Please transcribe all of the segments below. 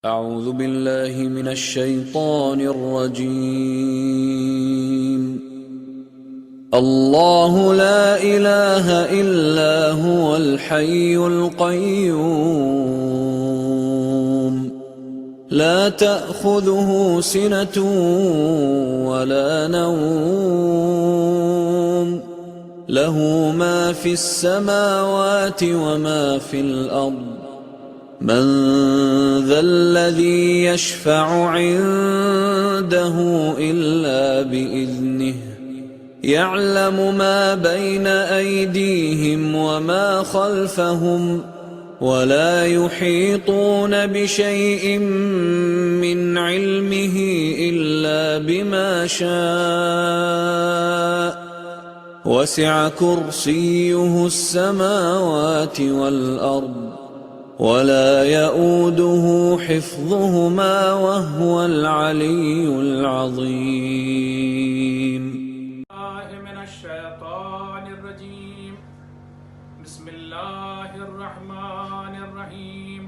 أعوذ بالله من الشيطان الرجيم. الله لا إله إلا هو الحي القيوم لا تأخذه سنة ولا نوم له ما في السماوات وما في الأرض من ذا الذي يشفع عنده إلا بإذنه يعلم ما بين أيديهم وما خلفهم ولا يحيطون بشيء من علمه إلا بما شاء وسع كرسيه السماوات والأرض ولا يؤوده حفظهما وهو العلي العظيم. من الشيطان الرجيم. بسم الله الرحمن الرحيم.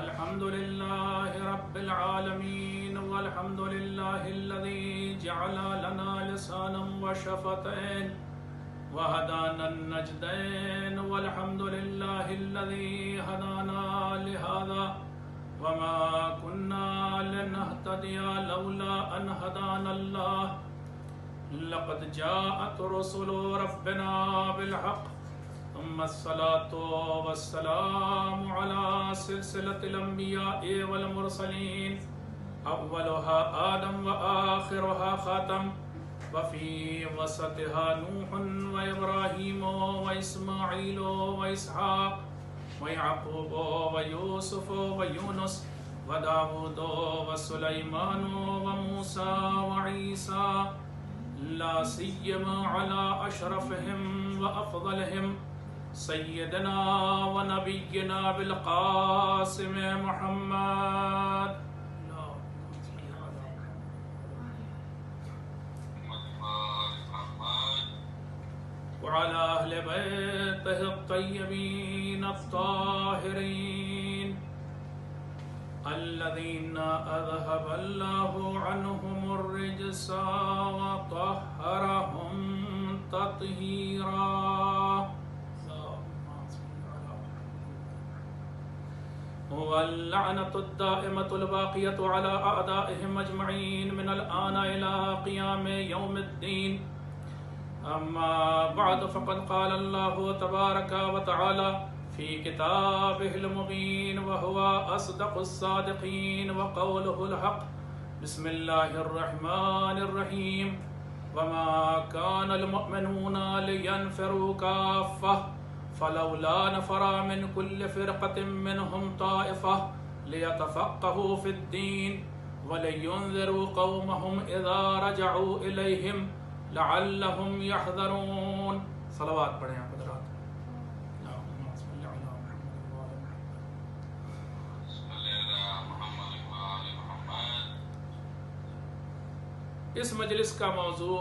الحمد لله رب العالمين والحمد لله الذي جعل لنا لسانا وشفتين وهدانا النجدين والحمد لله الذي هدانا لهذا وما كنا لنهتدي لولا أن هدانا الله لقد جاءت رسل ربنا بالحق ثم الصلاة والسلام على سلسلة الأنبياء والمرسلين أولها آدم وآخرها خاتم وفي وسطها نوح وإبراهيم وإسماعيل وإسحاق ويعقوب ويوسف ويونس وداود وسليمان وموسى وعيسى لا سيما على أشرفهم وأفضلهم سيدنا ونبينا بالقاسم محمد وعلى أهل بيته الطيبين الطاهرين الذين أذهب الله عنهم الرجس وطهرهم تطهيرا. واللعنة الدائمة الباقية على أعدائهم أجمعين من الآن إلى قيام يوم الدين. أما بعد فقد قال الله تبارك وتعالى في كتابه المبين وهو أصدق الصادقين وقوله الحق. بسم الله الرحمن الرحيم. وما كان المؤمنون لينفروا كافة فلولا نفر من كل فرقة منهم طائفة ليتفقهوا في الدين ولينذروا قومهم إذا رجعوا إليهم لعلهم يحذرون. صلوات پڑھیں آپ حضرات. اس مجلس کا موضوع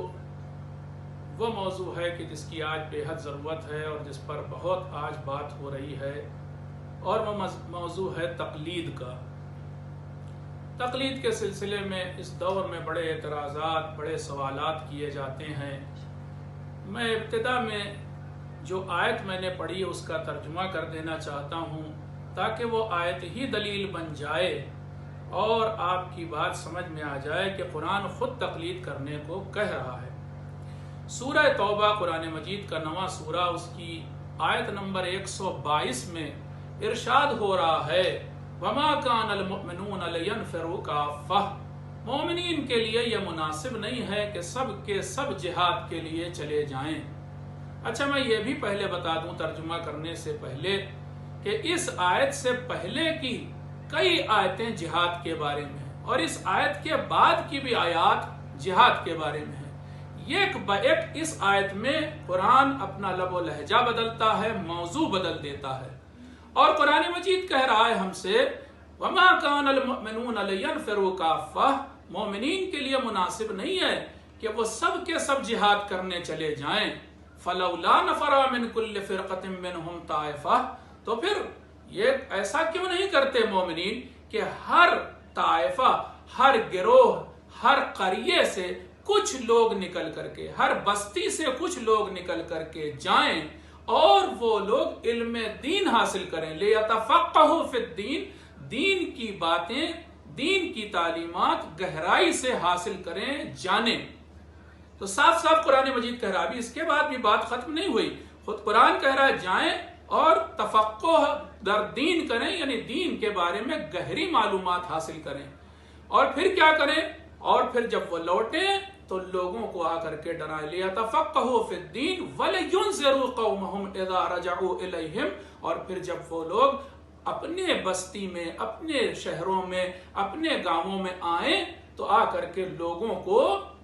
وہ موضوع ہے کہ جس کی آج بے حد ضرورت ہے اور جس پر بہت آج بات ہو رہی ہے، اور وہ موضوع ہے تقلید کا. تقلید کے سلسلے میں اس دور میں بڑے اعتراضات، بڑے سوالات کیے جاتے ہیں. میں ابتدا میں جو آیت میں نے پڑھی اس کا ترجمہ کر دینا چاہتا ہوں تاکہ وہ آیت ہی دلیل بن جائے اور آپ کی بات سمجھ میں آ جائے کہ قرآن خود تقلید کرنے کو کہہ رہا ہے. سورہ توبہ قرآن مجید کا 9واں سورہ، اس کی آیت نمبر 122 میں ارشاد ہو رہا ہے وَمَا كَانَ الْمُؤْمِنُونَ لِيَنْفِرُوا كَافَّةً. مومنین کے لیے یہ مناسب نہیں ہے کہ سب کے سب جہاد کے لیے چلے جائیں. اچھا، میں یہ بھی پہلے بتا دوں ترجمہ کرنے سے پہلے کہ اس آیت سے پہلے کی کئی آیتیں جہاد کے بارے میں ہیں اور اس آیت کے بعد کی بھی آیات جہاد کے بارے میں ہیں. ایک اس آیت میں قرآن اپنا لب و لہجہ بدلتا ہے، موضوع بدل دیتا ہے، اور قرآن مجید کہہ رہا ہے ہم سے وَمَا كَانَ الْمُؤْمِنُونَ لِيَنْفِرُوا كَافَّةً. مومنین کے لیے مناسب نہیں ہے کہ وہ سب کے سب جہاد کرنے چلے جائیں. فَلَوْلَا نَفَرَ مِنْ كُلِّ فِرْقَةٍ مِّنْهُمْ طَائِفَةٌ. تو پھر یہ ایسا کیوں نہیں کرتے مومنین کہ ہر طائفہ، ہر گروہ، ہر قریے سے کچھ لوگ نکل کر کے، ہر بستی سے کچھ لوگ نکل کر کے جائیں اور وہ لوگ علم دین حاصل کریں، لیتفقہوا فی الدین، دین کی باتیں، دین کی تعلیمات گہرائی سے حاصل کریں، جانیں۔ تو صاف صاف قرآن مجید کہہ رہا ہے، ابھی اس کے بعد بھی بات ختم نہیں ہوئی، خود قرآن کہہ رہا ہے جائیں اور تفقہ در دین کریں، یعنی دین کے بارے میں گہری معلومات حاصل کریں، اور پھر کیا کریں، اور پھر جب وہ لوٹیں تو لوگوں کو آ کر کے ڈرائیں، لیتفقہوا فی الدین ولینذروا قومہم اذا رجعوا الیہم، اور پھر جب وہ لوگ اپنے بستی میں، اپنے شہروں میں، اپنے گاؤں میں آئیں تو آ کر کے لوگوں کو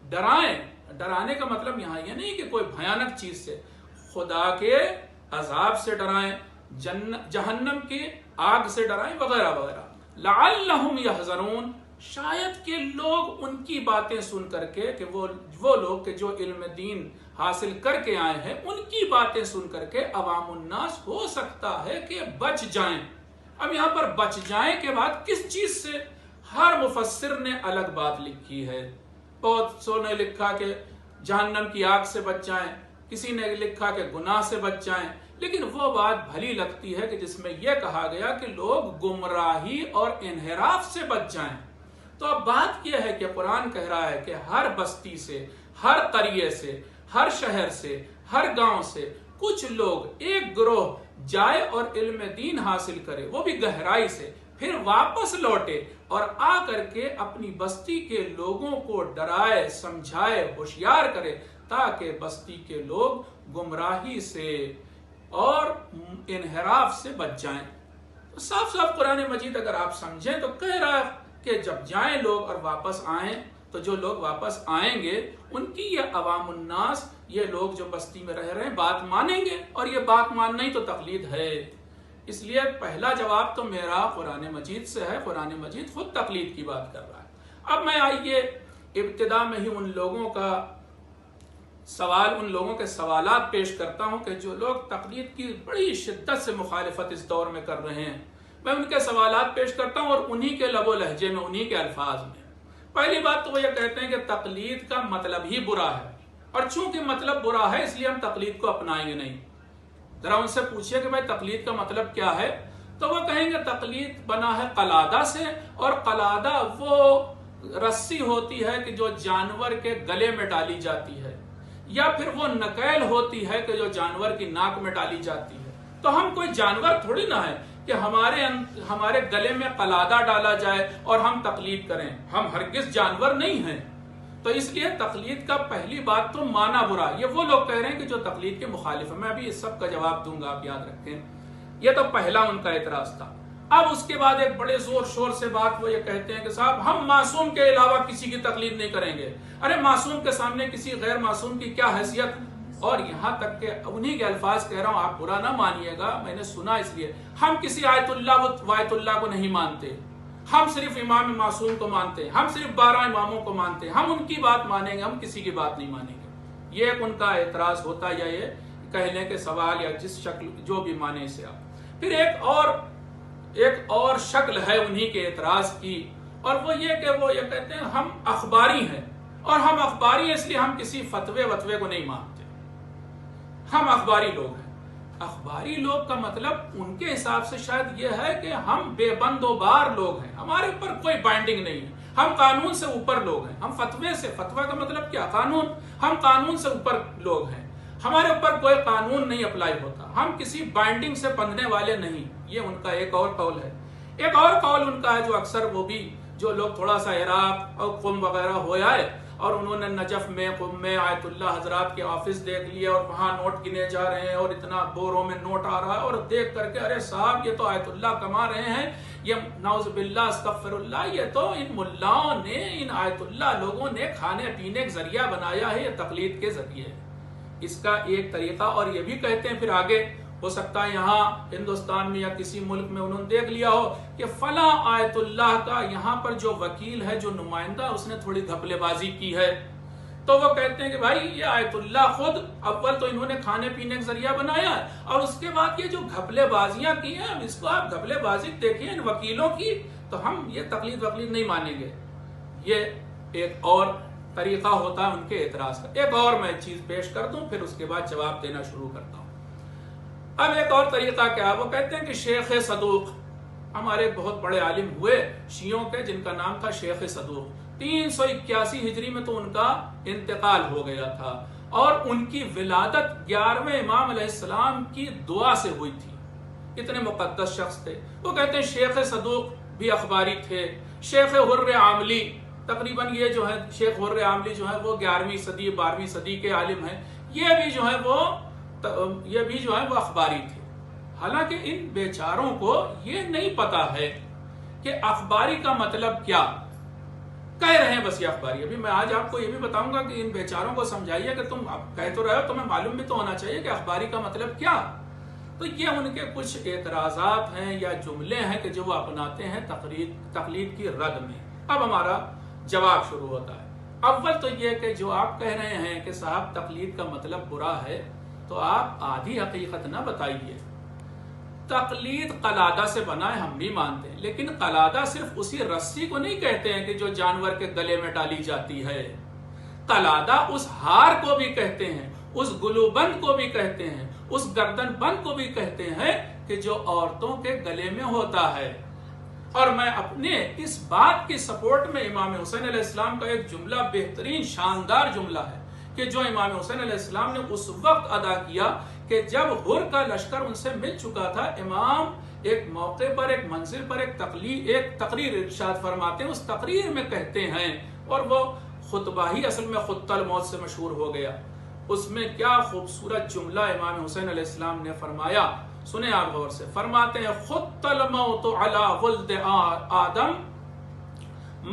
ڈرائیں۔ ڈرانے کا مطلب یہاں یہ نہیں کہ کوئی بھیانک چیز سے، خدا کے عذاب سے ڈرائیں، جہنم کی آگ سے ڈرائیں، وغیرہ وغیرہ۔ لعلہم یحذرون، شاید کہ لوگ ان کی باتیں سن کر کے، کہ وہ لوگ کہ جو علم دین حاصل کر کے آئے ہیں، ان کی باتیں سن کر کے عوام الناس ہو سکتا ہے کہ بچ جائیں۔ اب یہاں پر بچ جائیں کے بعد کس چیز سے، ہر مفسر نے الگ بات لکھی ہے۔ بہت سو نے لکھا کہ جہنم کی آگ سے بچ جائیں، کسی نے لکھا کہ گناہ سے بچ جائیں، لیکن وہ بات بھلی لگتی ہے کہ جس میں یہ کہا گیا کہ لوگ گمراہی اور انحراف سے بچ جائیں۔ تو اب بات یہ ہے کہ قرآن کہہ رہا ہے کہ ہر بستی سے، ہر قریے سے، ہر شہر سے، ہر گاؤں سے کچھ لوگ، ایک گروہ جائے اور علم دین حاصل کرے، وہ بھی گہرائی سے، پھر واپس لوٹے اور آ کر کے اپنی بستی کے لوگوں کو ڈرائے، سمجھائے، ہوشیار کرے، تاکہ بستی کے لوگ گمراہی سے اور انحراف سے بچ جائیں۔ تو صاف صاف قرآن مجید اگر آپ سمجھیں تو کہہ رہا ہے کہ جب جائیں لوگ اور واپس آئیں تو جو لوگ واپس آئیں گے ان کی یہ عوام الناس، یہ لوگ جو بستی میں رہ رہے ہیں، بات مانیں گے، اور یہ بات ماننا ہی تو تقلید ہے۔ اس لیے پہلا جواب تو میرا قرآن مجید سے ہے، قرآن مجید خود تقلید کی بات کر رہا ہے۔ اب میں آئیے ابتدا میں ہی ان لوگوں کے سوالات پیش کرتا ہوں کہ جو لوگ تقلید کی بڑی شدت سے مخالفت اس دور میں کر رہے ہیں، میں ان کے سوالات پیش کرتا ہوں، اور انہی کے لب و لہجے میں، انہی کے الفاظ میں۔ پہلی بات تو وہ یہ کہتے ہیں کہ تقلید کا مطلب ہی برا ہے، اور چونکہ مطلب برا ہے اس لیے ہم تقلید کو اپنائیں گے نہیں۔ ذرا ان سے پوچھئے کہ بھائی تقلید کا مطلب کیا ہے، تو وہ کہیں گے تقلید بنا ہے قلادہ سے، اور قلادہ وہ رسی ہوتی ہے کہ جو جانور کے گلے میں ڈالی جاتی ہے، یا پھر وہ نکیل ہوتی ہے کہ جو جانور کی ناک میں ڈالی جاتی ہے۔ تو ہم کوئی جانور تھوڑی نہ ہے کہ ہمارے گلے میں قلادہ ڈالا جائے اور ہم تقلید کریں، ہم ہرگز جانور نہیں ہیں۔ تو اس لیے تقلید کا پہلی بات تو مانا برا، یہ وہ لوگ کہہ رہے ہیں کہ جو تقلید کے مخالف ہیں۔ میں ابھی اس سب کا جواب دوں گا، آپ یاد رکھیں۔ یہ تو پہلا ان کا اعتراض تھا۔ اب اس کے بعد ایک بڑے زور شور سے بات وہ یہ کہتے ہیں کہ صاحب ہم معصوم کے علاوہ کسی کی تقلید نہیں کریں گے۔ ارے معصوم کے سامنے کسی غیر معصوم کی کیا حیثیت؟ اور یہاں تک کہ انہی کے الفاظ کہہ رہا ہوں، آپ برا نہ مانیے گا، میں نے سنا اس لیے، ہم کسی آیت اللہ و وایت اللہ کو نہیں مانتے، ہم صرف امام معصوم کو مانتے ہیں، ہم صرف 12 اماموں کو مانتے ہیں، ہم ان کی بات مانیں گے، ہم کسی کی بات نہیں مانیں گے۔ یہ ایک ان کا اعتراض ہوتا ہے، یا یہ کہنے کے سوال، یا جس شکل جو بھی مانے اسے آپ۔ پھر ایک اور شکل ہے انہی کے اعتراض کی، اور وہ یہ کہ وہ یہ کہتے ہیں ہم اخباری ہیں، اور ہم اخباری ہیں اس لیے ہم کسی فتوے وتوے کو نہیں مانتے، ہم اخباری لوگ ہیں۔ اخباری لوگ کا مطلب ان کے حساب سے شاید یہ ہے کہ ہم بے بند و بار لوگ ہیں، ہمارے اوپر کوئی بائنڈنگ نہیں ہے، ہم قانون سے اوپر لوگ ہیں، ہم فتوے سے، فتوہ کا مطلب کیا؟ قانون، ہم قانون سے اوپر لوگ ہیں، ہمارے اوپر کوئی قانون نہیں اپلائی ہوتا، ہم کسی بائنڈنگ سے بندھنے والے نہیں۔ یہ ان کا ایک اور قول ہے۔ ایک اور قول ان کا ہے جو اکثر وہ بھی جو لوگ تھوڑا سا عراق اور قم وغیرہ ہو آئے اور انہوں نے نجف میں، قم میں آیت اللہ حضرات کے آفس دیکھ لیا اور وہاں نوٹ گنے جا رہے ہیں اور اتنا بوروں میں نوٹ آ رہا ہے، اور دیکھ کر کے ارے صاحب یہ تو آیت اللہ کما رہے ہیں، یہ نعوذ باللہ استغفر اللہ، یہ تو ان ملاؤں نے، ان آیت اللہ لوگوں نے کھانے پینے کا ذریعہ بنایا ہے، یہ تقلید کے ذریعے۔ اس کا ایک طریقہ، اور یہ بھی کہتے ہیں پھر آگے، ہو سکتا ہے یہاں ہندوستان میں یا کسی ملک میں انہوں نے دیکھ لیا ہو کہ فلاں آیت اللہ کا یہاں پر جو وکیل ہے، جو نمائندہ، اس نے تھوڑی گھپلے بازی کی ہے، تو وہ کہتے ہیں کہ بھائی یہ آیت اللہ خود اول تو انہوں نے کھانے پینے کا ذریعہ بنایا ہے، اور اس کے بعد یہ جو گھپلے بازیاں کی ہیں، اس کو آپ گھپلے بازی دیکھیں ان وکیلوں کی، تو ہم یہ تقلید وقلید نہیں مانیں گے۔ یہ ایک اور طریقہ ہوتا ہے ان کے اعتراض کا۔ ایک اور میں چیز پیش کر دوں، پھر اس کے بعد جواب دینا شروع کرتا ہوں۔ اب ایک اور طریقہ کیا، وہ کہتے ہیں کہ شیخ صدوق، ہمارے ایک بہت بڑے عالم ہوئے شیعوں کے جن کا نام تھا شیخ صدوق، 381 ہجری میں تو ان کا انتقال ہو گیا تھا، اور ان کی ولادت 11ویں امام علیہ السلام کی دعا سے ہوئی تھی۔ اتنے مقدس شخص تھے۔ وہ کہتے ہیں شیخ صدوق بھی اخباری تھے۔ شیخ حر عاملی، تقریباً یہ جو ہے شیخ حر عاملی جو ہے وہ 11ویں صدی 12ویں صدی کے عالم ہیں، یہ بھی جو ہے وہ اخباری تھے۔ حالانکہ ان بیچاروں کو یہ نہیں پتا ہے کہ اخباری کا مطلب کیا، کہہ رہے ہیں بس یہ اخباری۔ ابھی میں آج آپ کو یہ بھی بتاؤں گا کہ ان بیچاروں کو سمجھائیے کہ تم کہہ تو رہے ہو، تمہیں معلوم بھی تو ہونا چاہیے کہ اخباری کا مطلب کیا۔ تو یہ ان کے کچھ اعتراضات ہیں یا جملے ہیں کہ جو وہ اپناتے ہیں تقلید کی رد میں۔ اب ہمارا جواب شروع ہوتا ہے۔ اول تو یہ کہ جو آپ کہہ رہے ہیں کہ صاحب تقلید کا مطلب برا ہے، تو آپ آدھی حقیقت نہ بتائیے۔ تقلید قلادہ سے بنا ہے، ہم بھی مانتے ہیں، لیکن قلادہ صرف اسی رسی کو نہیں کہتے ہیں کہ جو جانور کے گلے میں ڈالی جاتی ہے۔ قلادہ اس ہار کو بھی کہتے ہیں، اس گلو بند کو بھی کہتے ہیں، اس گردن بند کو بھی کہتے ہیں کہ جو عورتوں کے گلے میں ہوتا ہے۔ اور میں اپنے اس بات کی سپورٹ میں امام حسین علیہ السلام کا ایک جملہ بہترین شاندار جملہ ہے کہ جو امام حسین علیہ السلام نے اس وقت ادا کیا کہ جب حر کا لشکر ان سے مل چکا تھا، امام ایک موقع پر، ایک منزل پر ایک تقریر ارشاد فرماتے ہیں، اس تقریر میں کہتے ہیں، اور وہ خطبہ ہی اصل میں خطہ الموت سے مشہور ہو گیا۔ اس میں کیا خوبصورت جملہ امام حسین علیہ السلام نے فرمایا، سنیں آپ غور سے۔ فرماتے ہیں خط الموت علی ولد آدم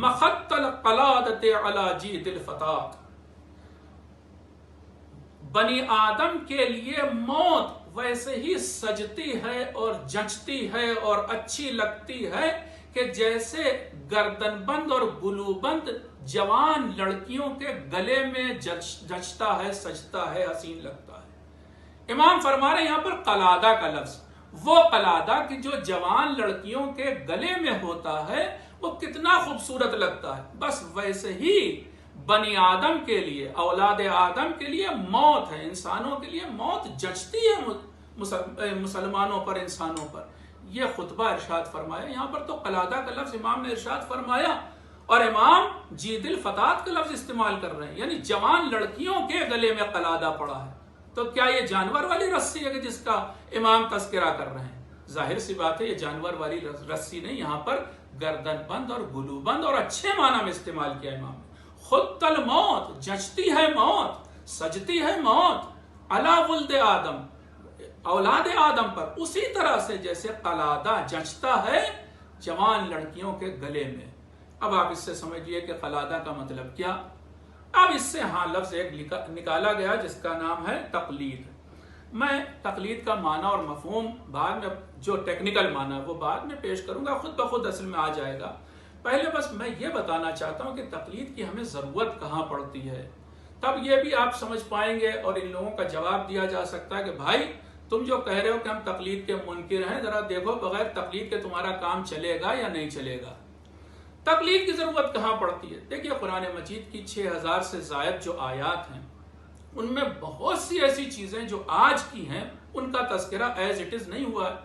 مخط القلادۃ علی جید الفتات۔ بنی آدم کے لیے موت ویسے ہی سجتی ہے اور جچتی ہے اور اچھی لگتی ہے کہ جیسے گردن بند اور گلو بند جوان لڑکیوں کے گلے میں جچتا ہے، سجتا ہے، حسین لگتا ہے۔ امام فرما رہے ہیں یہاں پر قلادہ کا لفظ، وہ قلادہ کی جو جوان لڑکیوں کے گلے میں ہوتا ہے وہ کتنا خوبصورت لگتا ہے، بس ویسے ہی بنی آدم کے لیے، اولاد آدم کے لیے موت ہے، انسانوں کے لیے موت جچتی ہے مسلمانوں پر، انسانوں پر۔ یہ خطبہ ارشاد فرمایا، یہاں پر تو قلادہ کا لفظ امام نے ارشاد فرمایا، اور امام جید الفتات کا لفظ استعمال کر رہے ہیں، یعنی جوان لڑکیوں کے گلے میں قلادہ پڑا ہے۔ تو کیا یہ جانور والی رسی ہے کہ جس کا امام تذکرہ کر رہے ہیں؟ ظاہر سی بات ہے یہ جانور والی رسی نہیں، یہاں پر گردن بند اور گلو بند اور اچھے معنی میں استعمال کیا امام نے۔ خط الموت، جچتی ہے موت، سجتی ہے موت، علی ولد آدم، اولاد آدم پر، اسی طرح سے جیسے قلادہ جچتا ہے جوان لڑکیوں کے گلے میں۔ اب آپ اس سے سمجھیے کہ قلادہ کا مطلب کیا۔ اب اس سے لفظ ایک نکالا گیا جس کا نام ہے تقلید۔ میں تقلید کا معنی اور مفہوم بعد میں، جو ٹیکنیکل معنی وہ بعد میں پیش کروں گا، خود بخود اصل میں آ جائے گا۔ پہلے بس میں یہ بتانا چاہتا ہوں کہ تقلید کی ہمیں ضرورت کہاں پڑتی ہے، تب یہ بھی آپ سمجھ پائیں گے اور ان لوگوں کا جواب دیا جا سکتا ہے کہ بھائی تم جو کہہ رہے ہو کہ ہم تقلید کے منکر ہیں، ذرا دیکھو بغیر تقلید کے تمہارا کام چلے گا یا نہیں چلے گا۔ تقلید کی ضرورت کہاں پڑتی ہے؟ دیکھیے قرآن مجید کی 6000 سے زائد جو آیات ہیں ان میں بہت سی ایسی چیزیں جو آج کی ہیں ان کا تذکرہ ایز اٹ از نہیں ہوا ہے۔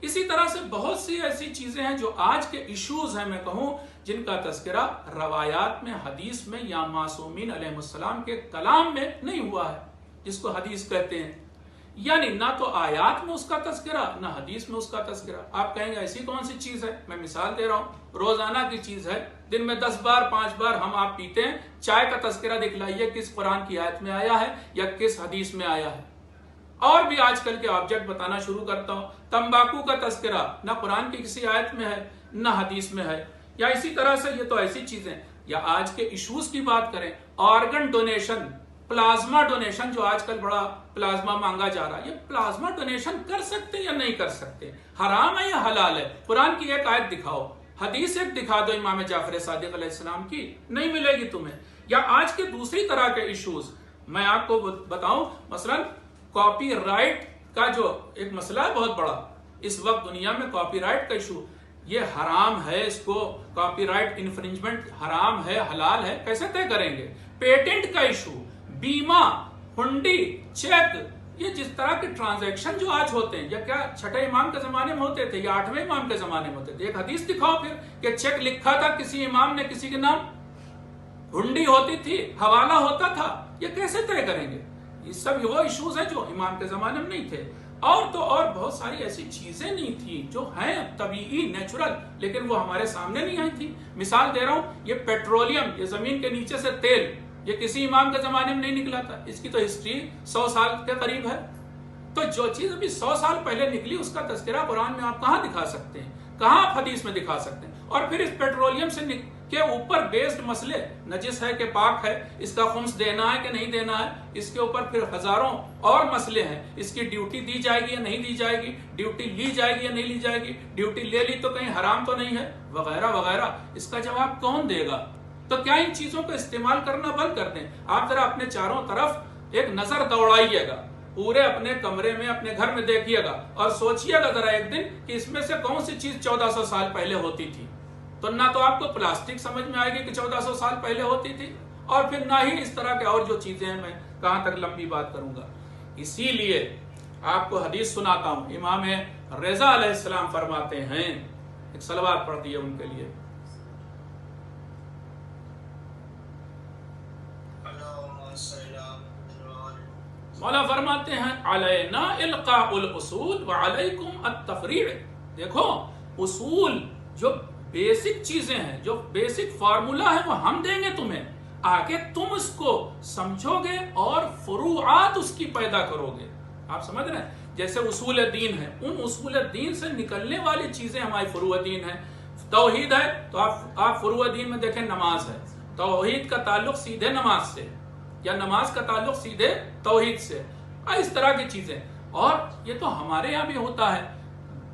اسی طرح سے بہت سی ایسی چیزیں ہیں جو آج کے ایشوز ہیں، میں کہوں، جن کا تذکرہ روایات میں، حدیث میں یا معصومین علیہ السلام کے کلام میں نہیں ہوا ہے، جس کو حدیث کہتے ہیں۔ یعنی نہ تو آیات میں اس کا تذکرہ، نہ حدیث میں اس کا تذکرہ۔ آپ کہیں گے ایسی کون سی چیز ہے؟ میں مثال دے رہا ہوں، روزانہ کی چیز ہے، دن میں 10 بار 5 بار ہم آپ پیتے ہیں، چائے کا تذکرہ دکھلائیے کس قرآن کی آیت میں آیا ہے یا کس حدیث میں آیا ہے۔ اور بھی آج کل کے آبجیکٹ بتانا شروع کرتا ہوں، تمباکو کا تذکرہ نہ قرآن کی کسی آیت میں ہے نہ حدیث میں ہے۔ یا اسی طرح سے یہ تو ایسی چیزیں، یا آج کے ایشوز کی بات کریں، آرگن ڈونیشن، پلازما ڈونیشن، جو آج کل بڑا پلازما مانگا جا رہا ہے، یہ پلازما ڈونیشن کر سکتے یا نہیں کر سکتے، حرام ہے یا حلال ہے؟ قرآن کی ایک آیت دکھاؤ، حدیث ایک دکھا دو امام جعفر صادق علیہ السلام کی، نہیں ملے گی تمہیں۔ یا آج کے دوسری طرح کے ایشوز میں آپ کو بتاؤں، مثلا کاپی رائٹ کا جو ایک مسئلہ ہے بہت بڑا اس وقت دنیا میں، کاپی رائٹ کا ایشو، یہ حرام ہے، اس کو کاپی رائٹ انفرنجمنٹ حرام ہے حلال ہے کیسے طے کریں گے؟ پیٹنٹ کا ایشو، بیمہ، ہنڈی، چیک، یہ جس طرح کے ٹرانزیکشن جو آج ہوتے ہیں، یا کیا چھٹے امام کے زمانے میں ہوتے تھے یا 8ویں امام کے زمانے میں ہوتے تھے؟ ایک حدیث دکھاؤ پھر کہ چیک لکھا تھا کسی امام نے کسی کے نام، ہنڈی ہوتی تھی، حوالہ ہوتا تھا، یہ کیسے طے کریں گے؟ یہ سب وہ ایشوز ہیں جو امام کے زمانے میں نہیں تھے۔ اور تو اور بہت ساری ایسی چیزیں نہیں تھی جو ہیں طبیعی، نیچرل، لیکن وہ ہمارے سامنے نہیں آئی تھی۔ مثال دے رہا ہوں، یہ پیٹرولیم، یہ زمین کے نیچے سے تیل، یہ کسی امام کے زمانے میں نہیں نکلا تھا، اس کی تو ہسٹری 100 سال کے قریب ہے۔ تو جو چیز ابھی 100 سال پہلے نکلی اس کا تذکرہ قرآن میں آپ کہاں دکھا سکتے ہیں، کہاں آپ حدیث میں دکھا سکتے ہیں؟ اور پھر اس پیٹرولیم سے کے اوپر بیسڈ مسئلے، نجس ہے کہ پاک ہے، اس کا خمس دینا ہے کہ نہیں دینا ہے، اس کے اوپر پھر ہزاروں اور مسئلے ہیں، اس کی ڈیوٹی دی جائے گی یا نہیں دی جائے گی، ڈیوٹی لی جائے گی یا نہیں لی جائے گی، ڈیوٹی لے لی تو کہیں حرام تو نہیں ہے، وغیرہ وغیرہ۔ اس کا جواب کون دے گا؟ تو کیا ان چیزوں کو استعمال کرنا بند کر دیں؟ آپ ذرا اپنے چاروں طرف ایک نظر دوڑائیے گا، پورے اپنے کمرے میں، اپنے گھر میں دیکھیے گا اور سوچیے گا ذرا ایک دن کہ اس میں سے کون سی چیز 1400 سال پہلے ہوتی تھی۔ تو نہ تو آپ کو پلاسٹک سمجھ میں آئے گی کہ 1400 سال پہلے ہوتی تھی، اور پھر نہ ہی اس طرح کے اور جو چیزیں ہیں، میں کہاں تک لمبی بات کروں گا۔ اسی لیے آپ کو حدیث سناتا ہوں، امام رضا علیہ السلام فرماتے ہیں، ایک صلوات پڑھتی ہے ان کے لیے، مولا فرماتے ہیں علینا القاء الاصول وعلیکم التفریع۔ دیکھو اصول جو بیسک چیزیں ہیں، جو بیسک فارمولا ہے، وہ ہم دیں گے تمہیں، آگے تم اس کو سمجھو گے اور فروعات اس کی پیدا کرو گے۔ آپ سمجھ رہے ہیں؟ جیسے اصول دین ہے، ان اصول دین سے نکلنے والی چیزیں ہماری فروع دین ہے۔ توحید ہے تو آپ فروع دین میں دیکھیں نماز ہے، توحید کا تعلق سیدھے نماز سے، یا نماز کا تعلق سیدھے توحید سے، اس طرح کی چیزیں۔ اور یہ تو ہمارے یہاں بھی ہوتا ہے،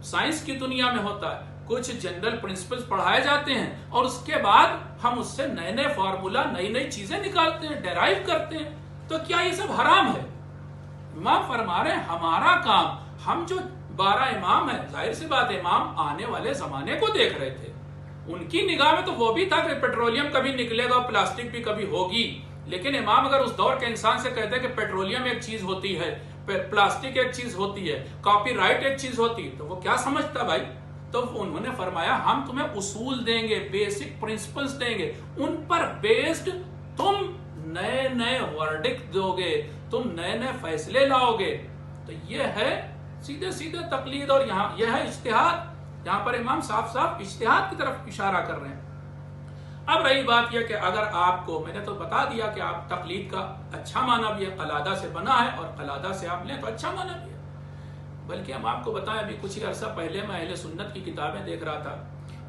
سائنس کی دنیا میں ہوتا ہے، کچھ جنرل پرنسپلز پڑھائے جاتے ہیں اور اس کے بعد ہم اس سے نئے نئے فارمولا، نئی نئی چیزیں نکالتے ہیں، ڈیرائیو کرتے ہیں۔ تو کیا یہ سب حرام ہے؟ امام فرما رہے ہیں ہمارا کام، ہم جو 12 امام ہیں، ظاہر سی بات امام آنے والے زمانے کو دیکھ رہے تھے، ان کی نگاہ میں تو وہ بھی تھا کہ پیٹرولیم کبھی نکلے گا، پلاسٹک بھی کبھی ہوگی، لیکن امام اگر اس دور کے انسان سے کہتے کہ پیٹرولیم ایک چیز ہوتی ہے، پلاسٹک ایک چیز ہوتی ہے، کاپی رائٹ ایک چیز ہوتی ہے، تو وہ کیا سمجھتا بھائی؟ تو انہوں نے فرمایا ہم تمہیں اصول دیں گے، بیسک پرنسپلز دیں گے، ان پر بیسڈ تم نئے نئے ورڈکٹ دو گے، تم نئے نئے فیصلے لاؤ گے۔ تو یہ ہے سیدھے سیدھے تقلید، اور یہاں یہ ہے اجتہاد۔ یہاں پر امام صاف صاف اجتہاد کی طرف اشارہ کر رہے ہیں۔ اب رہی بات یہ کہ اگر آپ کو، میں نے تو بتا دیا کہ آپ تقلید کا اچھا معنی بھی ہے، قلادہ سے بنا ہے، اور قلادہ سے آپ لیں تو اچھا معنی بھی ہے، بلکہ ہم آپ کو بتائیں، ابھی کچھ ہی عرصہ پہلے میں اہل سنت کی کتابیں دیکھ رہا تھا،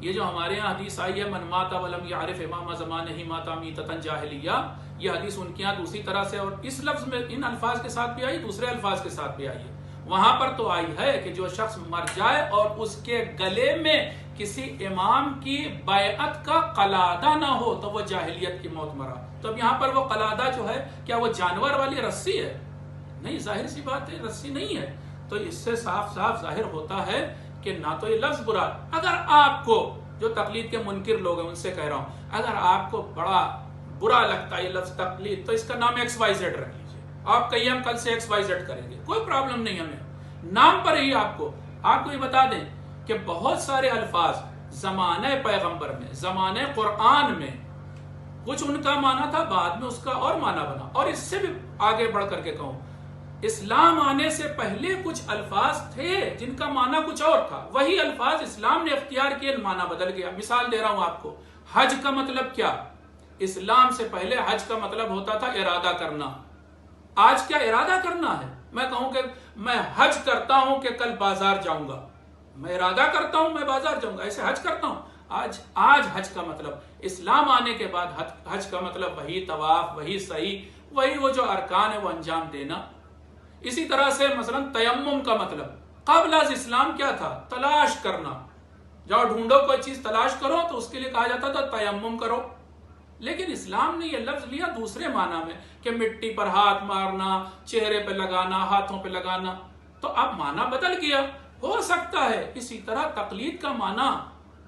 یہ جو ہمارے یہاں حدیث آئی ہے من مات ولم یعرف امام زمانہ مات میتۃ جاہلیہ، یہ حدیث ان کے یہاں دوسری طرح سے اور اس لفظ میں، ان الفاظ کے ساتھ بھی آئی، دوسرے الفاظ کے ساتھ بھی آئی ہے۔ وہاں پر تو آئی ہے کہ جو شخص مر جائے اور اس کے گلے میں کسی امام کی بیعت کا قلادہ نہ ہو تو وہ جاہلیت کی موت مرا۔ تو اب یہاں پر وہ قلادہ جو ہے، کیا وہ جانور والی رسی ہے؟ نہیں، ظاہر سی بات ہے رسی نہیں ہے۔ تو اس سے صاف صاف ظاہر ہوتا ہے کہ نہ تو یہ لفظ برا، اگر آپ کو، جو تقلید کے منکر لوگ ہیں ان سے کہہ رہا ہوں، اگر آپ کو بڑا برا لگتا ہے یہ لفظ تقلید، تو اس کا نام XYZ رکھ لیجیے، آپ کہیے ہم کل سے XYZ کریں گے، کوئی پرابلم نہیں ہمیں، نام پر ہی آپ کو یہ بتا دیں کہ بہت سارے الفاظ زمانہ پیغمبر میں، زمانہ قرآن میں، کچھ ان کا معنی تھا، بعد میں اس کا اور معنی بنا۔ اور اس سے بھی آگے بڑھ کر کے کہوں، اسلام آنے سے پہلے کچھ الفاظ تھے جن کا معنی کچھ اور تھا، وہی الفاظ اسلام نے اختیار کیے، معنی بدل گیا۔ مثال دے رہا ہوں آپ کو، حج کا مطلب کیا؟ اسلام سے پہلے حج کا مطلب ہوتا تھا ارادہ کرنا۔ آج کیا ارادہ کرنا ہے؟ میں کہوں کہ میں حج کرتا ہوں کہ کل بازار جاؤں گا، میں ارادہ کرتا ہوں میں بازار جاؤں گا، ایسے حج کرتا ہوں۔ آج حج کا مطلب، اسلام آنے کے بعد حج کا مطلب وہی طواف، وہی سعی، وہی وہ جو ارکان ہے وہ انجام دینا۔ اسی طرح سے مثلا تیمم کا مطلب قبل از اسلام کیا تھا؟ تلاش کرنا، جاؤ ڈھونڈو کوئی چیز تلاش کرو تو اس کے لیے کہا جاتا تھا تیمم کرو۔ لیکن اسلام نے یہ لفظ لیا دوسرے معنی میں کہ مٹی پر ہاتھ مارنا، چہرے پہ لگانا، ہاتھوں پہ لگانا، تو اب معنی بدل گیا۔ ہو سکتا ہے اسی طرح تقلید کا معنی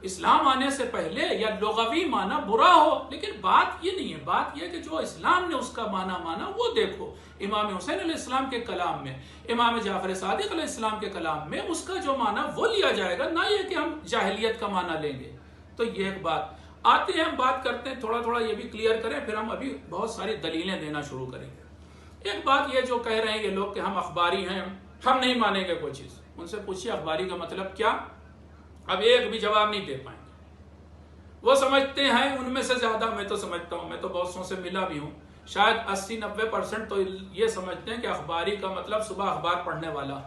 اسلام آنے سے پہلے یا لغوی معنی برا ہو، لیکن بات یہ نہیں ہے، بات یہ کہ جو اسلام نے اس کا معنی مانا وہ دیکھو۔ امام حسین علیہ السلام کے کلام میں، امام جعفر صادق علیہ السلام کے کلام میں اس کا جو معنی وہ لیا جائے گا، نہ یہ کہ ہم جاہلیت کا معنی لیں گے۔ تو یہ ایک بات آتے ہیں، ہم بات کرتے ہیں، تھوڑا تھوڑا یہ بھی کلیئر کریں، پھر ہم ابھی بہت ساری دلیلیں دینا شروع کریں گے۔ ایک بات یہ جو کہہ رہے ہیں یہ لوگ کہ ہم اخباری ہیں، ہم نہیں مانیں گے کوئی چیز، ان سے پوچھیے اخباری کا مطلب کیا؟ اب ایک بھی جواب نہیں دے پائیں گے۔ وہ سمجھتے ہیں، ان میں سے زیادہ میں تو سمجھتا ہوں، میں تو بہت سو سے ملا بھی ہوں، شاید 80-90% تو یہ سمجھتے ہیں کہ اخباری کا مطلب صبح اخبار پڑھنے والا۔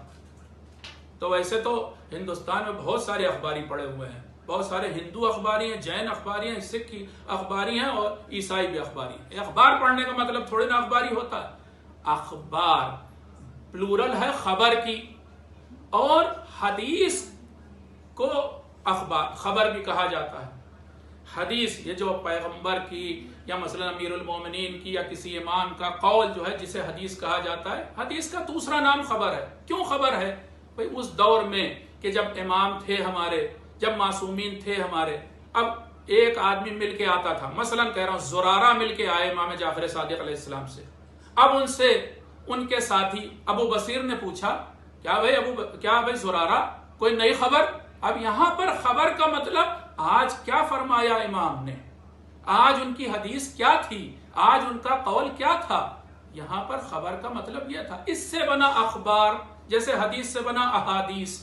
تو ویسے تو ہندوستان میں بہت سارے اخباری پڑے ہوئے ہیں، بہت سارے ہندو اخباری ہیں، جین اخباری ہیں، سکھ اخباری ہیں اور عیسائی بھی اخباری ہیں۔ اخبار پڑھنے کا مطلب تھوڑی نا اخباری ہوتا ہے۔ اخبار پلورل ہے خبر کی، اور حدیث کو اخبار خبر بھی کہا جاتا ہے۔ حدیث یہ جو پیغمبر کی یا مثلا امیر المومنین کی یا کسی امام کا قول جو ہے جسے حدیث کہا جاتا ہے، حدیث کا دوسرا نام خبر ہے۔ کیوں خبر ہے؟ بھئی اس دور میں کہ جب امام تھے ہمارے، جب معصومین تھے ہمارے، اب ایک آدمی مل کے آتا تھا، مثلا کہہ رہا ہوں زرارہ مل کے آئے امام جعفر صادق علیہ السلام سے، اب ان سے ان کے ساتھی ابو بصیر نے پوچھا کیا بھائی زرارہ کوئی نئی خبر؟ اب یہاں پر خبر کا مطلب آج کیا فرمایا امام نے، آج ان کی حدیث کیا تھی، آج ان کا قول کیا تھا، یہاں پر خبر کا مطلب یہ تھا۔ اس سے بنا اخبار، جیسے حدیث سے بنا احادیث۔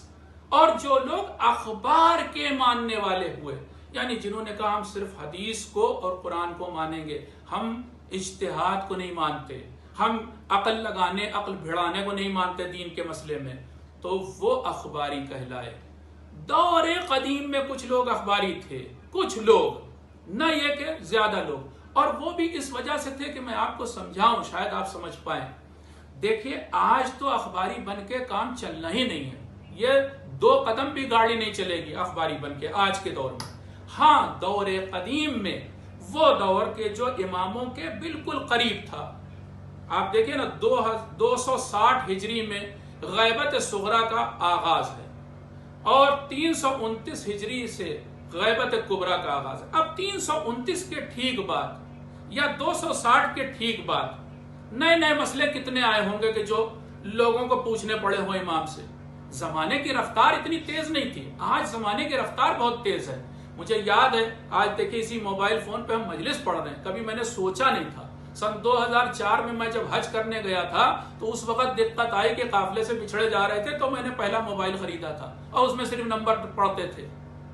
اور جو لوگ اخبار کے ماننے والے ہوئے، یعنی جنہوں نے کہا ہم صرف حدیث کو اور قرآن کو مانیں گے، ہم اجتہاد کو نہیں مانتے، ہم عقل لگانے، عقل بھڑانے کو نہیں مانتے دین کے مسئلے میں، تو وہ اخباری کہلائے۔ دور قدیم میں کچھ لوگ اخباری تھے، کچھ لوگ، نہ یہ کہ زیادہ لوگ، اور وہ بھی اس وجہ سے تھے کہ میں آپ کو سمجھاؤں، شاید آپ سمجھ پائیں۔ دیکھیے آج تو اخباری بن کے کام چلنا ہی نہیں ہے، یہ 2 قدم بھی گاڑی نہیں چلے گی اخباری بن کے آج کے دور میں۔ ہاں دور قدیم میں، وہ دور کے جو اماموں کے بالکل قریب تھا، آپ دیکھیں نا 260 ہجری میں غیبت صغرا کا آغاز ہے، اور 329 ہجری سے غیبت کبرا کا آغاز ہے۔ اب 329 کے ٹھیک بعد یا 260 کے ٹھیک بعد نئے نئے مسئلے کتنے آئے ہوں گے کہ جو لوگوں کو پوچھنے پڑے ہوں امام سے۔ زمانے کی رفتار اتنی تیز نہیں تھی، آج زمانے کی رفتار بہت تیز ہے۔ مجھے یاد ہے، آج دیکھیں اسی موبائل فون پہ ہم مجلس پڑھ رہے ہیں، کبھی میں نے سوچا نہیں تھا۔ سن 2004 میں جب حج کرنے گیا تھا تو اس وقت دقت آئی کہ قافلے سے بچھڑے جا رہے تھے، تو میں نے پہلا موبائل خریدا تھا اور اس میں صرف نمبر پڑھتے تھے۔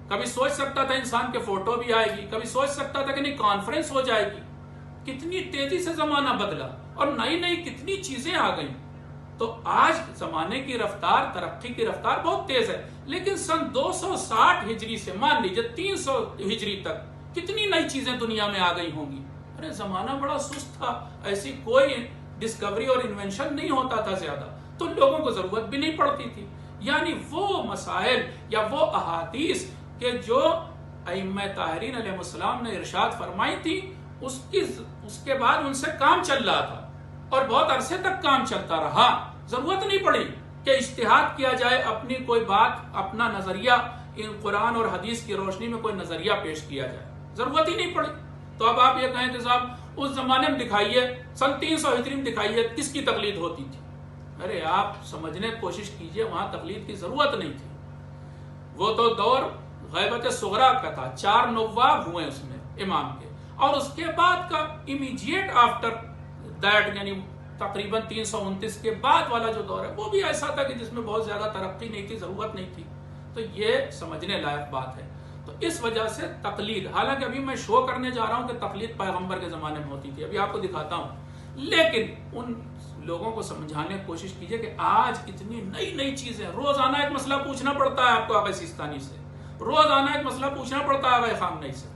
کبھی سوچ سکتا تھا انسان کے فوٹو بھی آئے گی، کبھی سوچ سکتا تھا کہ نہیں کانفرنس ہو جائے گی۔ کتنی تیزی سے زمانہ بدلا اور نئی نئی کتنی چیزیں آ گئیں۔ تو آج زمانے کی رفتار، ترقی کی رفتار بہت تیز ہے، لیکن سن 260 ہجری سے مان لیجیے 300 ہجری تک کتنی نئی چیزیں دنیا میں آ گئی ہوں گی۔ ارے زمانہ بڑا سست تھا، ایسی کوئی ڈسکوری اور انوینشن نہیں ہوتا تھا زیادہ، تو لوگوں کو ضرورت بھی نہیں پڑتی تھی۔ یعنی وہ مسائل یا وہ احادیث کہ جو ائمہ طاہرین علیہ السلام نے ارشاد فرمائی تھی، اس کے بعد ان سے کام چل رہا تھا اور بہت عرصے تک کام چلتا رہا۔ ضرورت نہیں پڑی کہ اجتہاد کیا جائے، اپنی کوئی بات، اپنا نظریہ ان قرآن اور حدیث کی روشنی میں کوئی نظریہ پیش کیا جائے، ضرورت ہی نہیں پڑی۔ تو اب آپ یہ کہیں کہ صاحب اس زمانے میں دکھائیے، سن 300 ہجری میں دکھائیے کس کی تقلید ہوتی تھی۔ ارے آپ سمجھنے کی کوشش کیجئے، وہاں تقلید کی ضرورت نہیں تھی۔ وہ تو دور غیبت صغرا کا تھا، 4 نواب ہوئے اس میں امام کے، اور اس کے بعد کا امیجیٹ آفٹر دیٹ، یعنی تقریباً 329 کے بعد والا جو دور ہے وہ بھی ایسا تھا کہ جس میں بہت زیادہ ترقی نہیں تھی، ضرورت نہیں تھی۔ تو یہ سمجھنے لائق بات ہے۔ تو اس وجہ سے تقلید، حالانکہ ابھی میں شو کرنے جا رہا ہوں کہ تقلید پیغمبر کے زمانے میں ہوتی تھی، ابھی آپ کو دکھاتا ہوں، لیکن ان لوگوں کو سمجھانے کی کوشش کیجئے کہ آج اتنی نئی نئی چیزیں، روزانہ ایک مسئلہ پوچھنا پڑتا ہے آپ کو آقا سیستانی سے، روزانہ ایک مسئلہ پوچھنا پڑتا ہے آقا خامنئی سے۔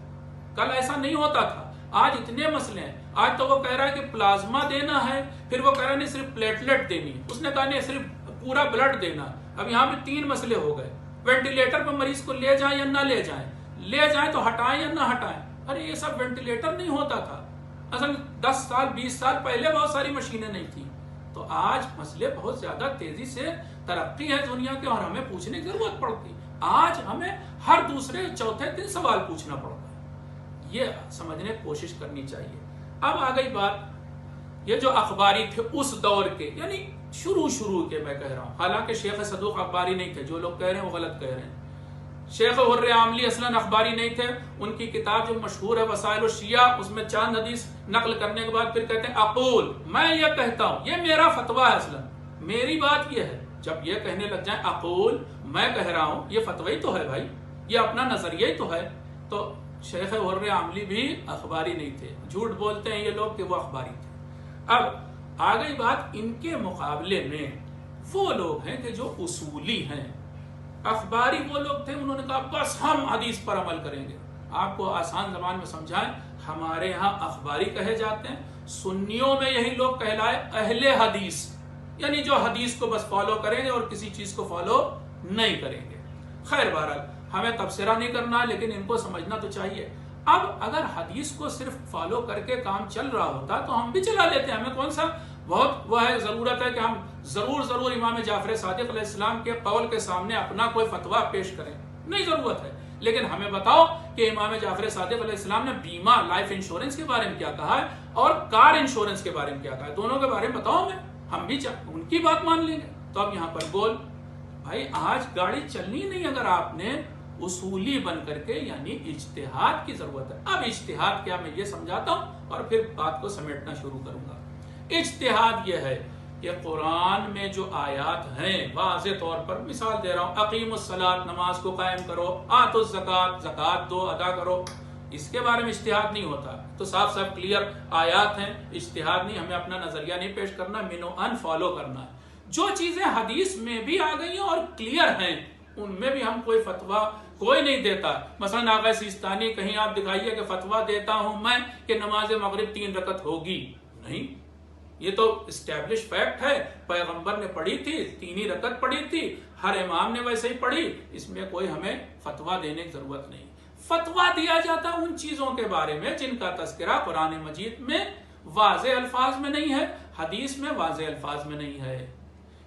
کل ایسا نہیں ہوتا تھا، آج اتنے مسئلے ہیں۔ آج تو وہ کہہ رہا ہے کہ پلازما دینا ہے، پھر وہ کہہ رہا ہے نہیں صرف پلیٹلیٹ دینی ہے، اس نے کہا نہیں صرف پورا بلڈ دینا ہے۔ اب یہاں پہ 3 مسئلے ہو گئے، وینٹیلیٹر پر مریض کو لے جائیں یا نہ لے جائیں، لے جائیں تو ہٹائیں یا نہ ہٹائیں۔ ارے یہ سب وینٹیلیٹر نہیں ہوتا تھا، اصل 10 سال 20 سال پہلے بہت ساری مشینیں نہیں تھیں. تو آج مسئلے بہت زیادہ تیزی سے ترقی ہے دنیا کے، اور ہمیں پوچھنے کی ضرورت پڑتی. آج ہمیں ہر دوسرے چوتھے دن سوال پوچھنا پڑتا ہے. یہ سمجھنے کی کوشش کرنی چاہیے. اب آ گئی بات، یہ جو اخباری تھے اس دور کے، یعنی شروع کے میں کہہ رہا ہوں، حالانکہ شیخ صدوق اخباری نہیں تھے، جو لوگ کہہ رہے ہیں وہ غلط کہہ رہے ہیں. شیخ حر عاملی اصلاً اخباری نہیں تھے. ان کی کتاب جو مشہور ہے وسائل الشیعہ، اس میں چاند حدیث نقل کرنے کے بعد پھر کہتے ہیں اقول، میں یہ کہتا ہوں، یہ میرا فتویٰ ہے، اصلاً میری بات یہ ہے. جب یہ کہنے لگ جائیں اقول، میں کہہ رہا ہوں، یہ فتویٰ ہی تو ہے بھائی، یہ اپنا نظریہ ہی تو ہے. تو شیخ حر عاملی بھی اخباری نہیں تھے. جھوٹ بولتے ہیں یہ لوگ کہ وہ اخباری تھے. اب آ گئی بات، ان کے مقابلے میں وہ لوگ ہیں کہ جو اصولی ہیں. اخباری وہ لوگ تھے، انہوں نے کہا بس ہم حدیث پر عمل کریں گے. آپ کو آسان زبان میں سمجھائیں، ہمارے ہاں اخباری کہے جاتے ہیں، سنیوں میں یہی لوگ کہلائے اہل حدیث، یعنی جو حدیث کو بس فالو کریں گے اور کسی چیز کو فالو نہیں کریں گے. خیر بہرحال ہمیں تبصرہ نہیں کرنا، لیکن ان کو سمجھنا تو چاہیے. اب اگر حدیث کو صرف فالو کر کے کام چل رہا ہوتا تو ہم بھی چلا لیتے. ہمیں کون سا بہت وہ ہے ضرورت ہے کہ ہم ضرور امام جعفر صادق علیہ السلام کے قول کے سامنے اپنا کوئی فتویٰ پیش کریں، نہیں ضرورت ہے. لیکن ہمیں بتاؤ کہ امام جعفر صادق علیہ السلام نے بیمہ لائف انشورنس کے بارے میں کیا کہا ہے اور کار انشورنس کے بارے میں کیا کہا ہے، دونوں کے بارے میں بتاؤ ہم بھی ان کی بات مان لیں گے. تو اب یہاں پر بول بھائی، آج گاڑی چلنی نہیں اگر آپ نے اصولی بن کر کے، یعنی اجتہاد کی ضرورت ہے. اب اجتہاد کیا میں یہ سمجھاتا ہوں اور پھر بات کو سمیٹنا شروع کروں گا. اجتہاد یہ ہے کہ قرآن میں جو آیات ہیں واضح طور پر، مثال دے رہا ہوں، اقیم الصلاۃ، نماز کو قائم کرو، آتوا الزکات، زکات دو ادا کرو، اس کے بارے میں اجتہاد نہیں ہوتا. تو صاف کلیئر آیات ہیں، اجتہاد نہیں. ہمیں اپنا نظریہ نہیں پیش کرنا، منو ان فالو کرنا ہے. جو چیزیں حدیث میں بھی آ گئی ہیں اور کلیئر ہیں، ان میں بھی ہم کوئی فتویٰ کوئی نہیں دیتا. مثلا آقا سیستانی کہیں آپ دکھائیے کہ فتویٰ دیتا ہوں میں کہ نماز مغرب 3 رکعت ہوگی، نہیں. یہ تو اسٹیبلش فیکٹ ہے، پیغمبر نے پڑھی تھی، 3 ہی رکعت پڑھی تھی، ہر امام نے ویسے ہی پڑھی. اس میں کوئی ہمیں فتویٰ دینے کی ضرورت نہیں. فتویٰ دیا جاتا ان چیزوں کے بارے میں جن کا تذکرہ قرآن مجید میں واضح الفاظ میں نہیں ہے، حدیث میں واضح الفاظ میں نہیں ہے.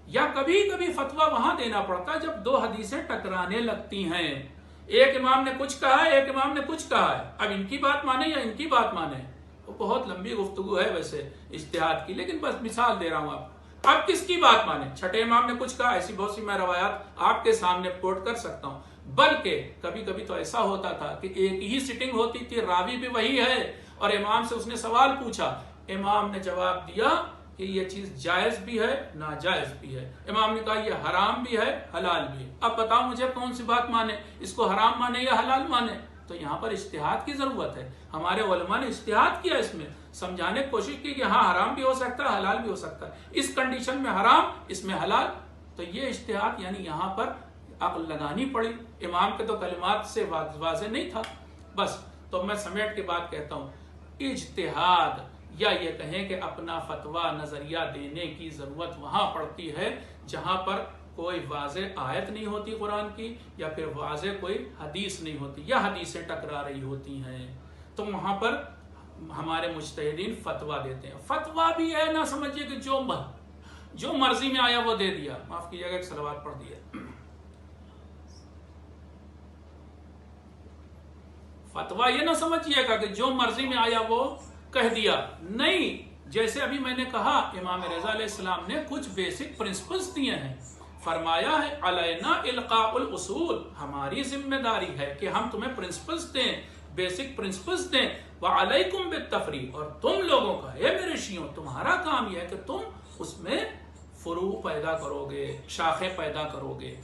یا کبھی کبھی فتویٰ وہاں دینا پڑتا ہے جب 2 حدیثیں ٹکرانے لگتی ہیں. ایک امام نے کچھ کہا ہے، ایک امام نے کچھ کہا ہے، اب ان کی بات مانے یا ان کی بات مانے. بہت لمبی گفتگو ہے ویسے اجتہاد کی، لیکن بس مثال دے رہا ہوں آپ. اب کس کی بات مانے؟ چھٹے امام نے کچھ کہا، ایسی بہت سی میں روایات آپ کے سامنے کوٹ کر سکتا ہوں. بلکہ کبھی کبھی تو ایسا ہوتا تھا کہ ایک ہی سٹنگ ہوتی تھی، راوی بھی وہی ہے، اور امام سے اس نے سوال پوچھا، امام نے جواب دیا کہ یہ چیز جائز بھی ہے ناجائز بھی ہے. امام نے کہا یہ حرام بھی ہے حلال بھی ہے. اب بتاؤ مجھے کون سی بات مانے، اس کو حرام مانے یا حلال مانے؟ تو یہاں پر اجتہاد کی ضرورت ہے. ہمارے علماء نے اجتہاد کیا، اس میں سمجھانے کی کوشش کی کہ ہاں حرام بھی ہو سکتا ہے حلال بھی ہو سکتا ہے، اس کنڈیشن میں حرام، اس میں حلال. تو یہ اجتہاد، یعنی یہاں پر عقل لگانی پڑی. امام کے تو کلمات سے واضح نہیں تھا. بس تو میں سمیٹ کے بات کہتا ہوں، اجتہاد یا یہ کہیں کہ اپنا فتویٰ نظریہ دینے کی ضرورت وہاں پڑتی ہے جہاں پر کوئی واضح آیت نہیں ہوتی قرآن کی، یا پھر واضح کوئی حدیث نہیں ہوتی، یا حدیثیں ٹکرا رہی ہوتی ہیں. تو وہاں پر ہمارے مجتہدین فتویٰ دیتے ہیں. فتویٰ بھی ہے، نہ سمجھیے کہ جو مرضی میں آیا وہ دے دیا. معاف کیجیے گا، ایک صلوات پڑھ دیا. فتویٰ یہ نہ سمجھیے گا کہ جو مرضی میں آیا وہ کہہ دیا، نہیں. جیسے ابھی میں نے کہا، امام رضا علیہ السلام نے کچھ بیسک پرنسپلز دیے ہیں. فرمایا ہے علینا القاء الاصول، ہماری ذمہ داری ہے کہ ہم تمہیں پرنسپلز دیں، بیسک پرنسپلز دیں. وعلیکم بالتفریع، اور تم لوگوں کا، اے میرے شیعوں، تمہارا کام یہ ہے کہ تم اس میں فروع پیدا کرو گے، شاخیں پیدا کرو گے.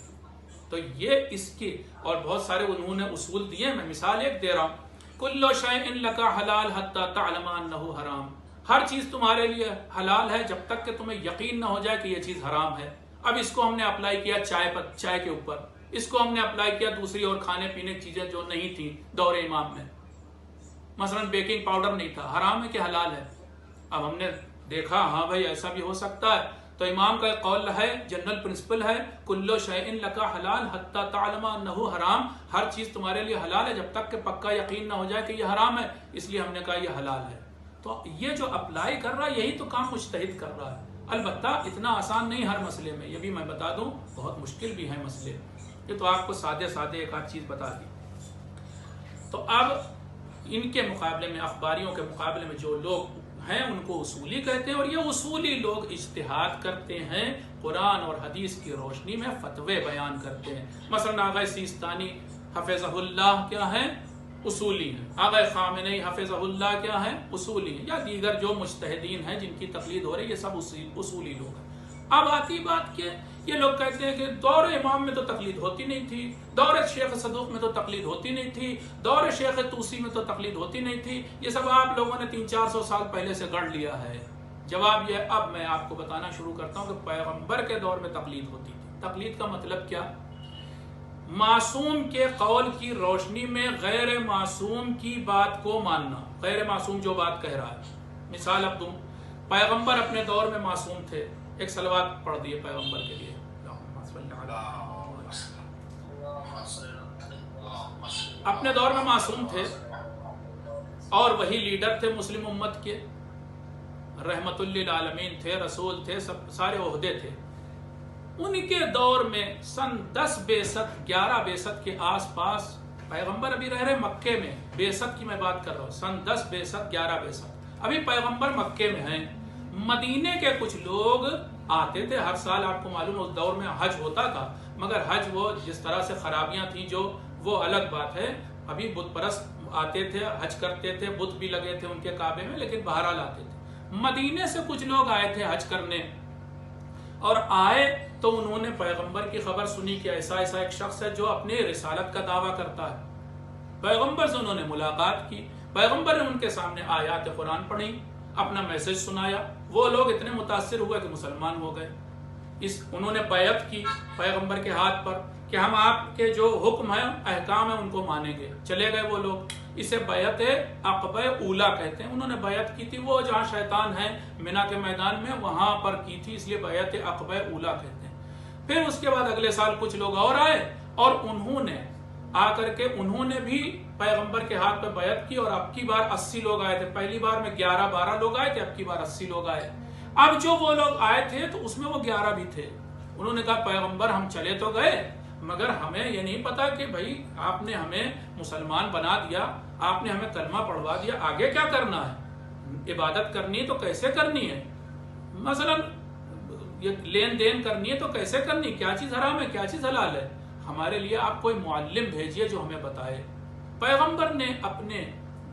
تو یہ اس کی اور بہت سارے انہوں نے اصول دیے. میں مثال ایک دے رہا ہوں، کل شیء لک حلال حتی تعلم انہ حرام، ہر چیز تمہارے لیے حلال ہے جب تک کہ تمہیں یقین نہ ہو جائے کہ یہ چیز حرام ہے. اب اس کو ہم نے اپلائی کیا چائے کے اوپر، اس کو ہم نے اپلائی کیا دوسری اور کھانے پینے کی چیزیں جو نہیں تھیں دور امام میں. مثلا بیکنگ پاؤڈر نہیں تھا، حرام ہے کہ حلال ہے؟ اب ہم نے دیکھا ہاں بھائی ایسا بھی ہو سکتا ہے، تو امام کا ایک قول ہے، جنرل پرنسپل ہے، کلو شیء لک حلال حتی تعلم انہ حرام، ہر چیز تمہارے لیے حلال ہے جب تک کہ پکا یقین نہ ہو جائے کہ یہ حرام ہے، اس لیے ہم نے کہا یہ حلال ہے۔ تو یہ جو اپلائی کر رہا ہے یہی تو کام مجتہد کر رہا ہے۔ البتہ اتنا آسان نہیں ہر مسئلے میں، یہ بھی میں بتا دوں، بہت مشکل بھی ہیں مسئلے، یہ تو آپ کو سادے سادے ایک آدھ چیز بتا دی۔ تو اب ان کے مقابلے میں، اخباریوں کے مقابلے میں جو لوگ ہیں ان کو اصولی کہتے ہیں، اور یہ اصولی لوگ اجتہاد کرتے ہیں، قرآن اور حدیث کی روشنی میں فتوے بیان کرتے ہیں۔ مثلا آغا سیستانی حفظہ اللہ کیا ہیں؟ اصولی ہیں۔ آغا خامنئی حفظہ اللہ کیا ہیں؟ اصولی ہیں، یا دیگر جو مجتہدین ہیں جن کی تقلید ہو رہی ہے، یہ سب اصولی لوگ ہیں۔ اب آتی بات کہ یہ لوگ کہتے ہیں کہ دور امام میں تو تقلید ہوتی نہیں تھی، دور شیخ صدوق میں تو تقلید ہوتی نہیں تھی، دور شیخ طوسی میں تو تقلید ہوتی نہیں تھی، یہ سب آپ لوگوں نے 300-400 سال پہلے سے گڑھ لیا ہے۔ جواب یہ، اب میں آپ کو بتانا شروع کرتا ہوں کہ پیغمبر کے دور میں تقلید ہوتی تھی۔ تقلید کا مطلب کیا؟ معصوم کے قول کی روشنی میں غیر معصوم کی بات کو ماننا، غیر معصوم جو بات کہہ رہا ہے۔ مثال اب دوں، پیغمبر اپنے دور میں معصوم تھے، ایک صلوات پڑھ دیے پیغمبر کے لیے، اپنے دور میں معصوم تھے اور وہی لیڈر تھے مسلم امت کے، رحمت للعالمین تھے، رسول تھے، سب سارے عہدے تھے۔ ان کے دور میں سن 10 بعثت 11 بعثت کے آس پاس، پیغمبر ابھی رہ رہے مکے میں، بعثت کی میں بات کر رہا ہوں، سن 10 بعثت 11 بعثت، ابھی پیغمبر مکے میں ہیں۔ مدینے کے کچھ لوگ آتے تھے ہر سال، آپ کو معلوم اس دور میں حج ہوتا تھا، مگر حج وہ جس طرح سے خرابیاں تھیں جو وہ الگ بات ہے، ابھی بت پرست آتے تھے، حج کرتے تھے، بت بھی لگے تھے ان کے کعبے میں، لیکن بہرحال آتے تھے۔ مدینے سے کچھ لوگ آئے تھے حج کرنے، اور آئے تو انہوں نے پیغمبر کی خبر سنی کہ ایسا ایسا ایک شخص ہے جو اپنے رسالت کا دعویٰ کرتا ہے۔ پیغمبر سے انہوں نے ملاقات کی، پیغمبر نے ان کے سامنے آیات قرآن پڑھی، اپنا میسج سنایا، وہ لوگ اتنے متاثر ہوئے کہ مسلمان ہو گئے۔ انہوں نے بیعت کی پیغمبر کے ہاتھ پر کہ ہم آپ کے جو حکم ہیں، احکام ہیں، ان کو مانیں گے۔ چلے گئے وہ لوگ، اسے بیعت عقبہ اولا کہتے ہیں۔ انہوں نے بیعت کی تھی وہ جہاں شیطان ہے منا کے میدان میں، وہاں پر کی تھی، اس لیے بیعت عقبہ اولا کہتے ہیں۔ پھر اس کے بعد اگلے سال کچھ لوگ اور آئے، اور انہوں نے آ کر کے انہوں نے بھی پیغمبر کے ہاتھ پہ بیعت کی، اور اب کی بار 80 لوگ آئے تھے۔ پہلی بار میں 11-12 لوگ آئے تھے، اب کی بار 80 لوگ آئے۔ اب جو وہ لوگ آئے تھے تو اس میں وہ 11 بھی تھے۔ انہوں نے کہا پیغمبر ہم چلے تو گئے، مگر ہمیں یہ نہیں پتا کہ بھائی آپ نے ہمیں مسلمان بنا دیا، آپ نے ہمیں کلمہ پڑھوا دیا، آگے کیا کرنا ہے؟ عبادت کرنی ہے تو کیسے کرنی ہے؟ مثلا یہ لین دین کرنی ہے تو کیسے کرنی، کیا چیز حرام ہے کیا چیز حلال ہے؟ ہمارے لیے آپ کوئی معلم بھیجیے جو ہمیں بتائے۔ پیغمبر نے اپنے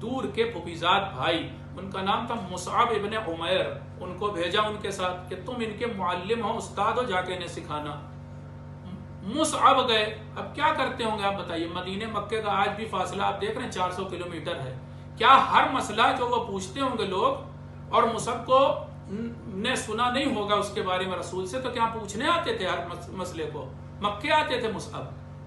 دور کے پھوپھیزاد بھائی، ان کا نام تھا مصعب ابن عمیر، ان کو بھیجا ان کے ساتھ کہ تم ان کے معلم ہو، استاد ہو، جا کے انہیں سکھانا۔ مصعب گئے، اب کیا کرتے ہوں گے آپ بتائیے؟ مدینے مکے کا آج بھی فاصلہ آپ دیکھ رہے ہیں 400 کلومیٹر ہے۔ کیا ہر مسئلہ جو وہ پوچھتے ہوں گے لوگ، اور مصعب کو نے سنا نہیں ہوگا اس کے بارے میں رسول سے، تو کیا پوچھنے آتے تھے ہر مسئلے کو؟ مکے آتے تھے مصعب،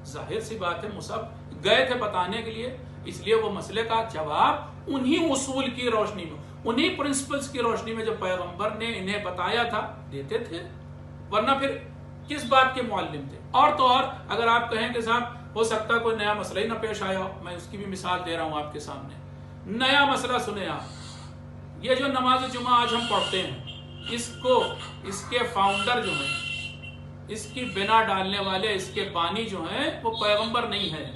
ظاہر سی بات ہے مصعب گئے تھے بتانے کے لیے، اس لیے وہ مسئلے کا جواب انہی اصول کی روشنی میں، انہی پرنسپلز کی روشنی میں جو پیغمبر نے انہیں بتایا تھا دیتے تھے، ورنہ پھر کس بات کے معلم تھے؟ اور تو اور اگر آپ کہیں کہ صاحب ہو سکتا ہے کوئی نیا مسئلہ ہی نہ پیش آیا ہو، میں اس کی بھی مثال دے رہا ہوں آپ کے سامنے۔ نیا مسئلہ سنیں آپ، یہ جو نماز جمعہ آج ہم پڑھتے ہیں، اس کے فاؤنڈر جو ہیں، اس کی بنا ڈالنے والے، اس کے بانی جو ہیں، وہ پیغمبر نہیں ہیں۔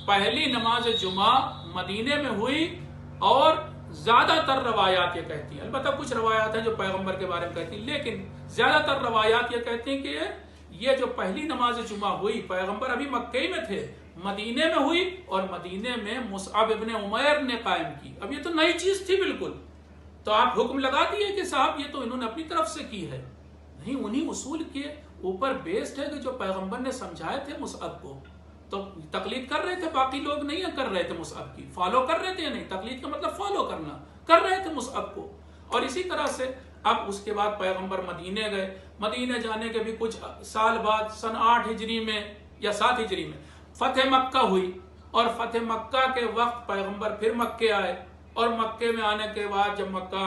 پہلی نماز جمعہ مدینے میں ہوئی، اور زیادہ تر روایات یہ کہتی ہیں، البتہ کچھ روایات ہیں جو پیغمبر کے بارے میں کہتی ہیں، لیکن زیادہ تر روایات یہ کہتی ہیں کہ یہ جو پہلی نماز جمعہ ہوئی، پیغمبر ابھی مکے میں تھے، مدینے میں ہوئی، اور مدینے میں مصعب ابن عمیر نے قائم کی۔ اب یہ تو نئی چیز تھی بالکل، تو آپ حکم لگا دیے کہ صاحب یہ تو انہوں نے اپنی طرف سے کی ہے؟ نہیں، انہی اصول کے اوپر بیسڈ ہے کہ جو پیغمبر نے سمجھائے تھے مصعب کو، تو تقلید کر رہے تھے، باقی لوگ نہیں کر رہے تھے مصعب کی، فالو کر رہے تھے یا نہیں؟ تقلید کا مطلب فالو کرنا، کر رہے تھے مصعب کو۔ اور اسی طرح سے اب اس کے بعد پیغمبر مدینے گئے، مدینے جانے کے بھی کچھ سال بعد سن 8 ہجری میں یا 7 ہجری میں فتح مکہ ہوئی، اور فتح مکہ کے وقت پیغمبر پھر مکے آئے، اور مکے میں آنے کے بعد جب مکہ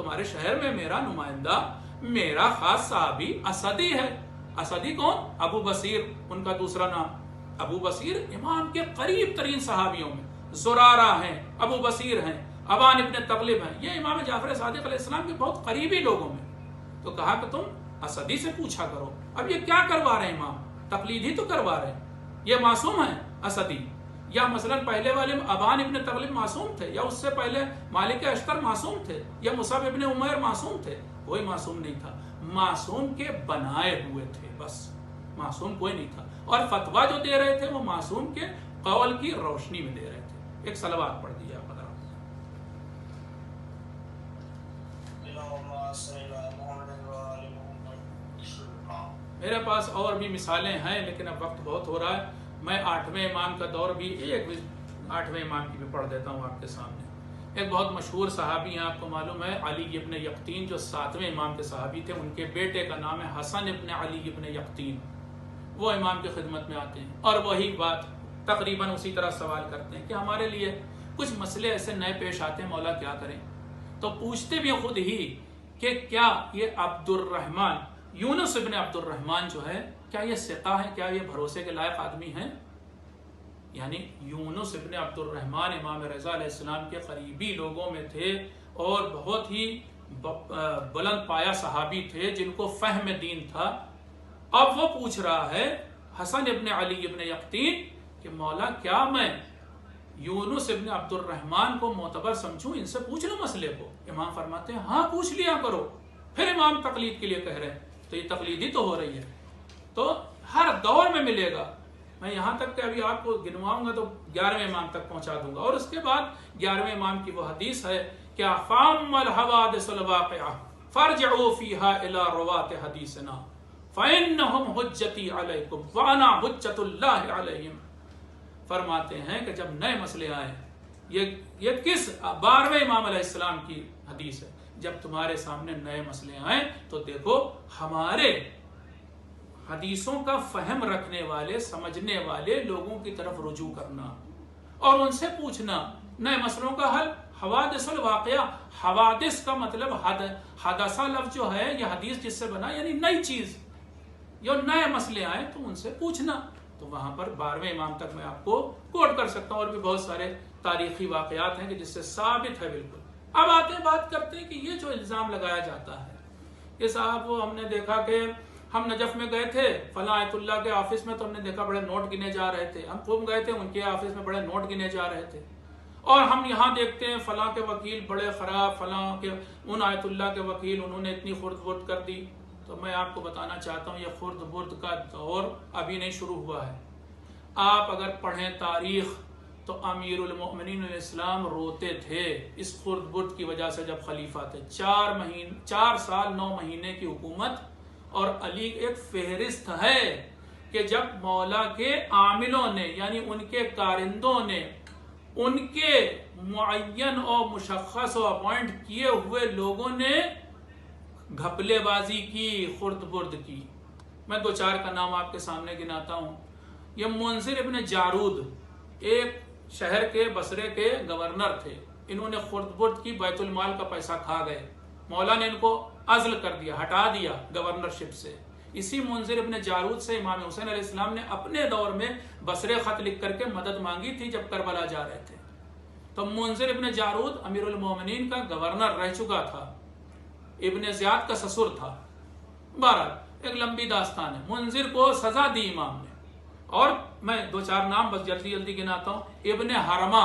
تمہارے شہر میں میرا نمائندہ، میرا خاص صحابی اسدی ہے۔ اسدی کون؟ ابو بصیر ان کا دوسرا نام۔ ابو بصیر امام کے قریب ترین صحابیوں میں، زرارہ ہیں، ابو بصیر ہیں، ابان ابن تغلب ہیں، یہ امام جعفر صادق علیہ السلام کے بہت قریبی لوگوں میں۔ تو کہا کہ تم اسدی سے پوچھا کرو۔ اب یہ کیا کروا رہے ہیں امام؟ تقلید ہی تو کروا رہے ہیں۔ یہ معصوم ہیں اسدی، یا مثلا پہلے والے ابان ابن تغلب معصوم تھے، یا اس سے پہلے مالک اشتر معصوم تھے، یا مصعب ابن عمیر معصوم تھے؟ کوئی معصوم نہیں تھا، معصوم کے بنائے ہوئے تھے بس، معصوم کوئی نہیں تھا۔ اور فتویٰ جو دے رہے تھے وہ معصوم کے قول کی روشنی میں دے رہے تھے۔ ایک صلوات پڑھ دیجیے آپ حضرات۔ میرے پاس اور بھی مثالیں ہیں لیکن اب وقت بہت ہو رہا ہے۔ میں 8ویں امام کا دور بھی، ایک 8ویں امام کی بھی پڑھ دیتا ہوں آپ کے سامنے۔ ایک بہت مشہور صحابی ہیں، آپ کو معلوم ہے، علی ابن یقطین، جو 7ویں امام کے صحابی تھے۔ ان کے بیٹے کا نام ہے حسن ابن علی ابن یقطین۔ وہ امام کی خدمت میں آتے ہیں اور وہی بات تقریباً اسی طرح سوال کرتے ہیں کہ ہمارے لیے کچھ مسئلے ایسے نئے پیش آتے ہیں، مولا کیا کریں؟ تو پوچھتے بھی خود ہی کہ کیا یہ عبد الرحمن، یونس ابن عبد الرحمن جو ہے، کیا یہ ثقہ ہے، کیا یہ بھروسے کے لائق آدمی ہیں؟ یعنی یونس ابن عبد الرحمن امام رضا علیہ السلام کے قریبی لوگوں میں تھے اور بہت ہی بلند پایا صحابی تھے جن کو فہم دین تھا۔ اب وہ پوچھ رہا ہے حسن ابن علی ابن یقطین کہ مولا کیا میں یونس ابن عبد الرحمن کو معتبر سمجھوں، ان سے پوچھ لوں مسئلے کو؟ امام فرماتے ہیں ہاں پوچھ لیا کرو۔ پھر امام تقلید کے لیے کہہ رہے ہیں، تو یہ تقلید ہی تو ہو رہی ہے۔ تو ہر دور میں ملے گا۔ میں یہاں تک کہ ابھی آپ کو گنواؤں گا تو 11ویں امام تک پہنچا دوں گا، اور اس کے بعد 11ویں امام کی وہ حدیث ہے کہ فَأَمَّا الْحَوَادِثُ الْوَاقِعَةُ فَارْجِعُوا فِيهَا إِلَىٰ رُوَاةِ حَدِيثِنَا فَإِنَّهُمْ حُجَّتِي عَلَيْكُمْ وَأَنَا حُجَّةُ اللَّهِ عَلَيْهِمْ۔ فرماتے ہیں کہ جب نئے مسئلے آئیں، یہ کس 12ویں امام علیہ السلام کی حدیث ہے، جب تمہارے سامنے نئے مسئلے آئیں تو دیکھو ہمارے حدیثوں کا فہم رکھنے والے، سمجھنے والے لوگوں کی طرف رجوع کرنا اور ان سے پوچھنا نئے مسئلوں کا حل۔ حوادث الواقعہ، حوادث کا مطلب حدثہ لفظ جو ہے یہ حدیث جس سے بنا یعنی نئی چیز، جو نئے مسئلے آئیں تو ان سے پوچھنا۔ تو وہاں پر 12ویں امام تک میں آپ کو کوٹ کر سکتا ہوں، اور بھی بہت سارے تاریخی واقعات ہیں کہ جس سے ثابت ہے بالکل۔ اب آتے ہیں بات کرتے ہیں کہ یہ جو الزام لگایا جاتا ہے کہ صاحب وہ ہم نے دیکھا کہ ہم نجف میں گئے تھے فلاں آیت اللہ کے آفس میں، تو ہم نے دیکھا بڑے نوٹ گنے جا رہے تھے، ہم قم گئے تھے ان کے آفس میں بڑے نوٹ گنے جا رہے تھے، اور ہم یہاں دیکھتے ہیں فلاں کے وکیل بڑے خراب، فلاں کے ان آیت اللہ کے وکیل انہوں نے اتنی خرد برد کر دی۔ تو میں آپ کو بتانا چاہتا ہوں یہ خرد برد کا دور ابھی نہیں شروع ہوا ہے۔ آپ اگر پڑھیں تاریخ تو امیر المؤمنین الاسلام روتے تھے اس خرد برد کی وجہ سے جب خلیفہ تھے۔ 4 سال 9 مہینے کی حکومت، اور علی ایک فہرست ہے کہ جب مولا کے عاملوں نے یعنی ان کے کارندوں نے ان کے معین اور مشخص و اپوائنٹ کیے ہوئے لوگوں نے گھپلے بازی کی، خرد برد کی۔ میں 2-4 کا نام آپ کے سامنے گناتا ہوں۔ یہ منذر ابن جارود ایک شہر کے بصرے کے گورنر تھے، انہوں نے خرد برد کی، بیت المال کا پیسہ کھا گئے، مولا نے ان کو عزل کر دیا، ہٹا دیا گورنرشپ سے۔ اسی منذر ابن جارود سے امام حسین علیہ السلام نے اپنے دور میں بصرے خط لکھ کر کے مدد مانگی تھی جب کربلا جا رہے تھے۔ تو منذر ابن جارود امیر المومنین کا گورنر رہ چکا تھا، ابن زیاد کا سسر تھا۔ بہرحال ایک لمبی داستان ہے۔ منذر کو سزا دی امام نے، اور میں 2-4 نام بس جلدی جلدی گناتا ہوں۔ ابن حرمہ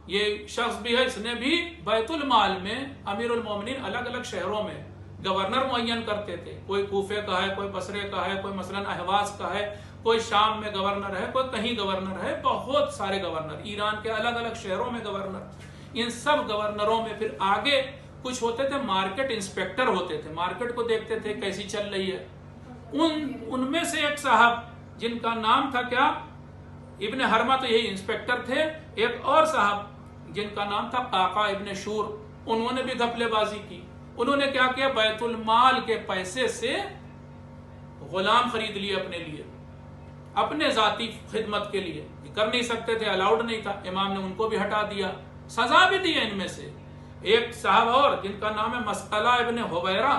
یہ شخص بھی ہے، اس نے بھی بیت المال میں امیر المومنین الگ الگ شہروں میں گورنر معین کرتے تھے، کوئی کوفے کا ہے، کوئی بصرے کا ہے، کوئی مثلا اہواز کا ہے، کوئی شام میں گورنر ہے، کوئی کہیں گورنر ہے، بہت سارے گورنر، ایران کے الگ الگ شہروں میں گورنر۔ ان سب گورنروں میں پھر آگے کچھ ہوتے تھے مارکیٹ انسپیکٹر ہوتے تھے، مارکیٹ کو دیکھتے تھے کیسی چل رہی ہے۔ ان میں سے ایک صاحب جن کا نام تھا کیا، ابن حرمہ تو یہی انسپیکٹر تھے، ایک اور صاحب جن کا نام تھا قعقاع ابن شور، انہوں نے بھی گھپلے بازی کی۔ انہوں نے کیا کیا، بیت المال کے پیسے سے غلام خرید لیے اپنے لیے، اپنے ذاتی خدمت کے لیے، کر نہیں سکتے تھے، الاؤڈ نہیں تھا، امام نے ان کو بھی ہٹا دیا، سزا بھی دی ان میں سے۔ ایک صاحب اور جن کا نام ہے مسئلہ ابن حبیرہ،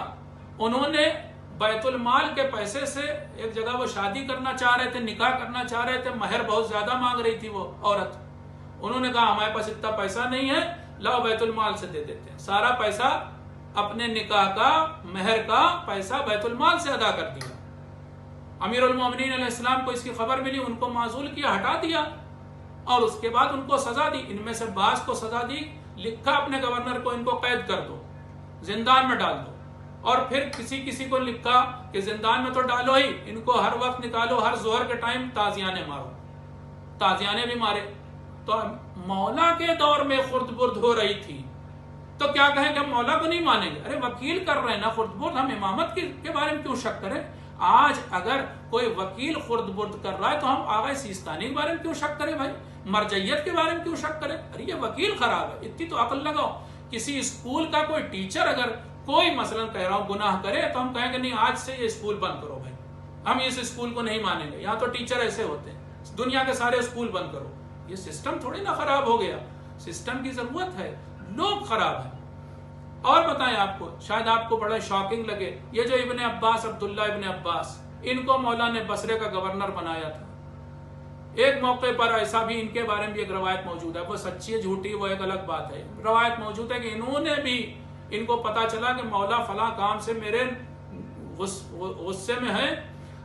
انہوں نے بیت المال کے پیسے سے ایک جگہ وہ شادی کرنا چاہ رہے تھے، نکاح کرنا چاہ رہے تھے، مہر بہت زیادہ مانگ رہی تھی وہ عورت. انہوں نے کہا ہمارے پاس اتنا پیسہ نہیں ہے، لاؤ بیت المال سے دے دیتے ہیں. سارا پیسہ اپنے نکاح کا مہر کا پیسہ بیت المال سے ادا کر دیا. امیر المومنین علیہ السلام کو اس کی خبر ملی، ان کو معزول کیا، ہٹا دیا، اور اس کے بعد ان کو سزا دی. ان میں سے بعض کو سزا دی، لکھا اپنے گورنر کو ان کو قید کر دو، زندان میں ڈال دو. اور پھر کسی کو لکھا کہ زندان میں تو ڈالو ہی، ان کو ہر وقت نکالو، ہر ظہر کے ٹائم تازیانے مارو. تازیانے بھی مارے. تو مولا کے دور میں خرد برد ہو رہی تھی، تو کیا کہیں کہ ہم مولا کو نہیں مانیں گے؟ ارے وکیل کر رہے ہیں نا خرد برد، ہم امامت کے بارے میں کیوں شک کریں؟ آج اگر کوئی وکیل خرد برد کر رہا ہے تو ہم آغا سیستانی کے بارے میں کیوں شک کریں بھائی؟ مرجعیت کے بارے میں کیوں شک کریں؟ ارے یہ وکیل خراب ہے، اتنی تو عقل لگاؤ. کسی اسکول کا کوئی ٹیچر اگر کوئی مثلا کہہ رہا ہوں گناہ کرے تو ہم کہیں گے نہیں آج سے یہ اسکول بند کرو بھائی، ہم اس اسکول کو نہیں مانیں گے، یہاں تو ٹیچر ایسے ہوتے ہیں، دنیا کے سارے اسکول بند کرو. یہ سسٹم تھوڑی نا خراب ہو گیا، سسٹم کی ضرورت ہے، لوگ خراب ہیں. اور بتائیں آپ کو، شاید آپ کو بڑا شاکنگ لگے، یہ جو ابن عباس، عبداللہ ابن عباس، ان کو مولا نے بصرے کا گورنر بنایا تھا. ایک موقع پر ایسا بھی ان کے بارے میں بھی ایک روایت موجود ہے، وہ سچی ہے جھوٹی وہ ایک الگ بات ہے. روایت موجود ہے کہ انہوں نے بھی، ان کو پتا چلا کہ مولا فلاں کام سے میرے غصے میں ہیں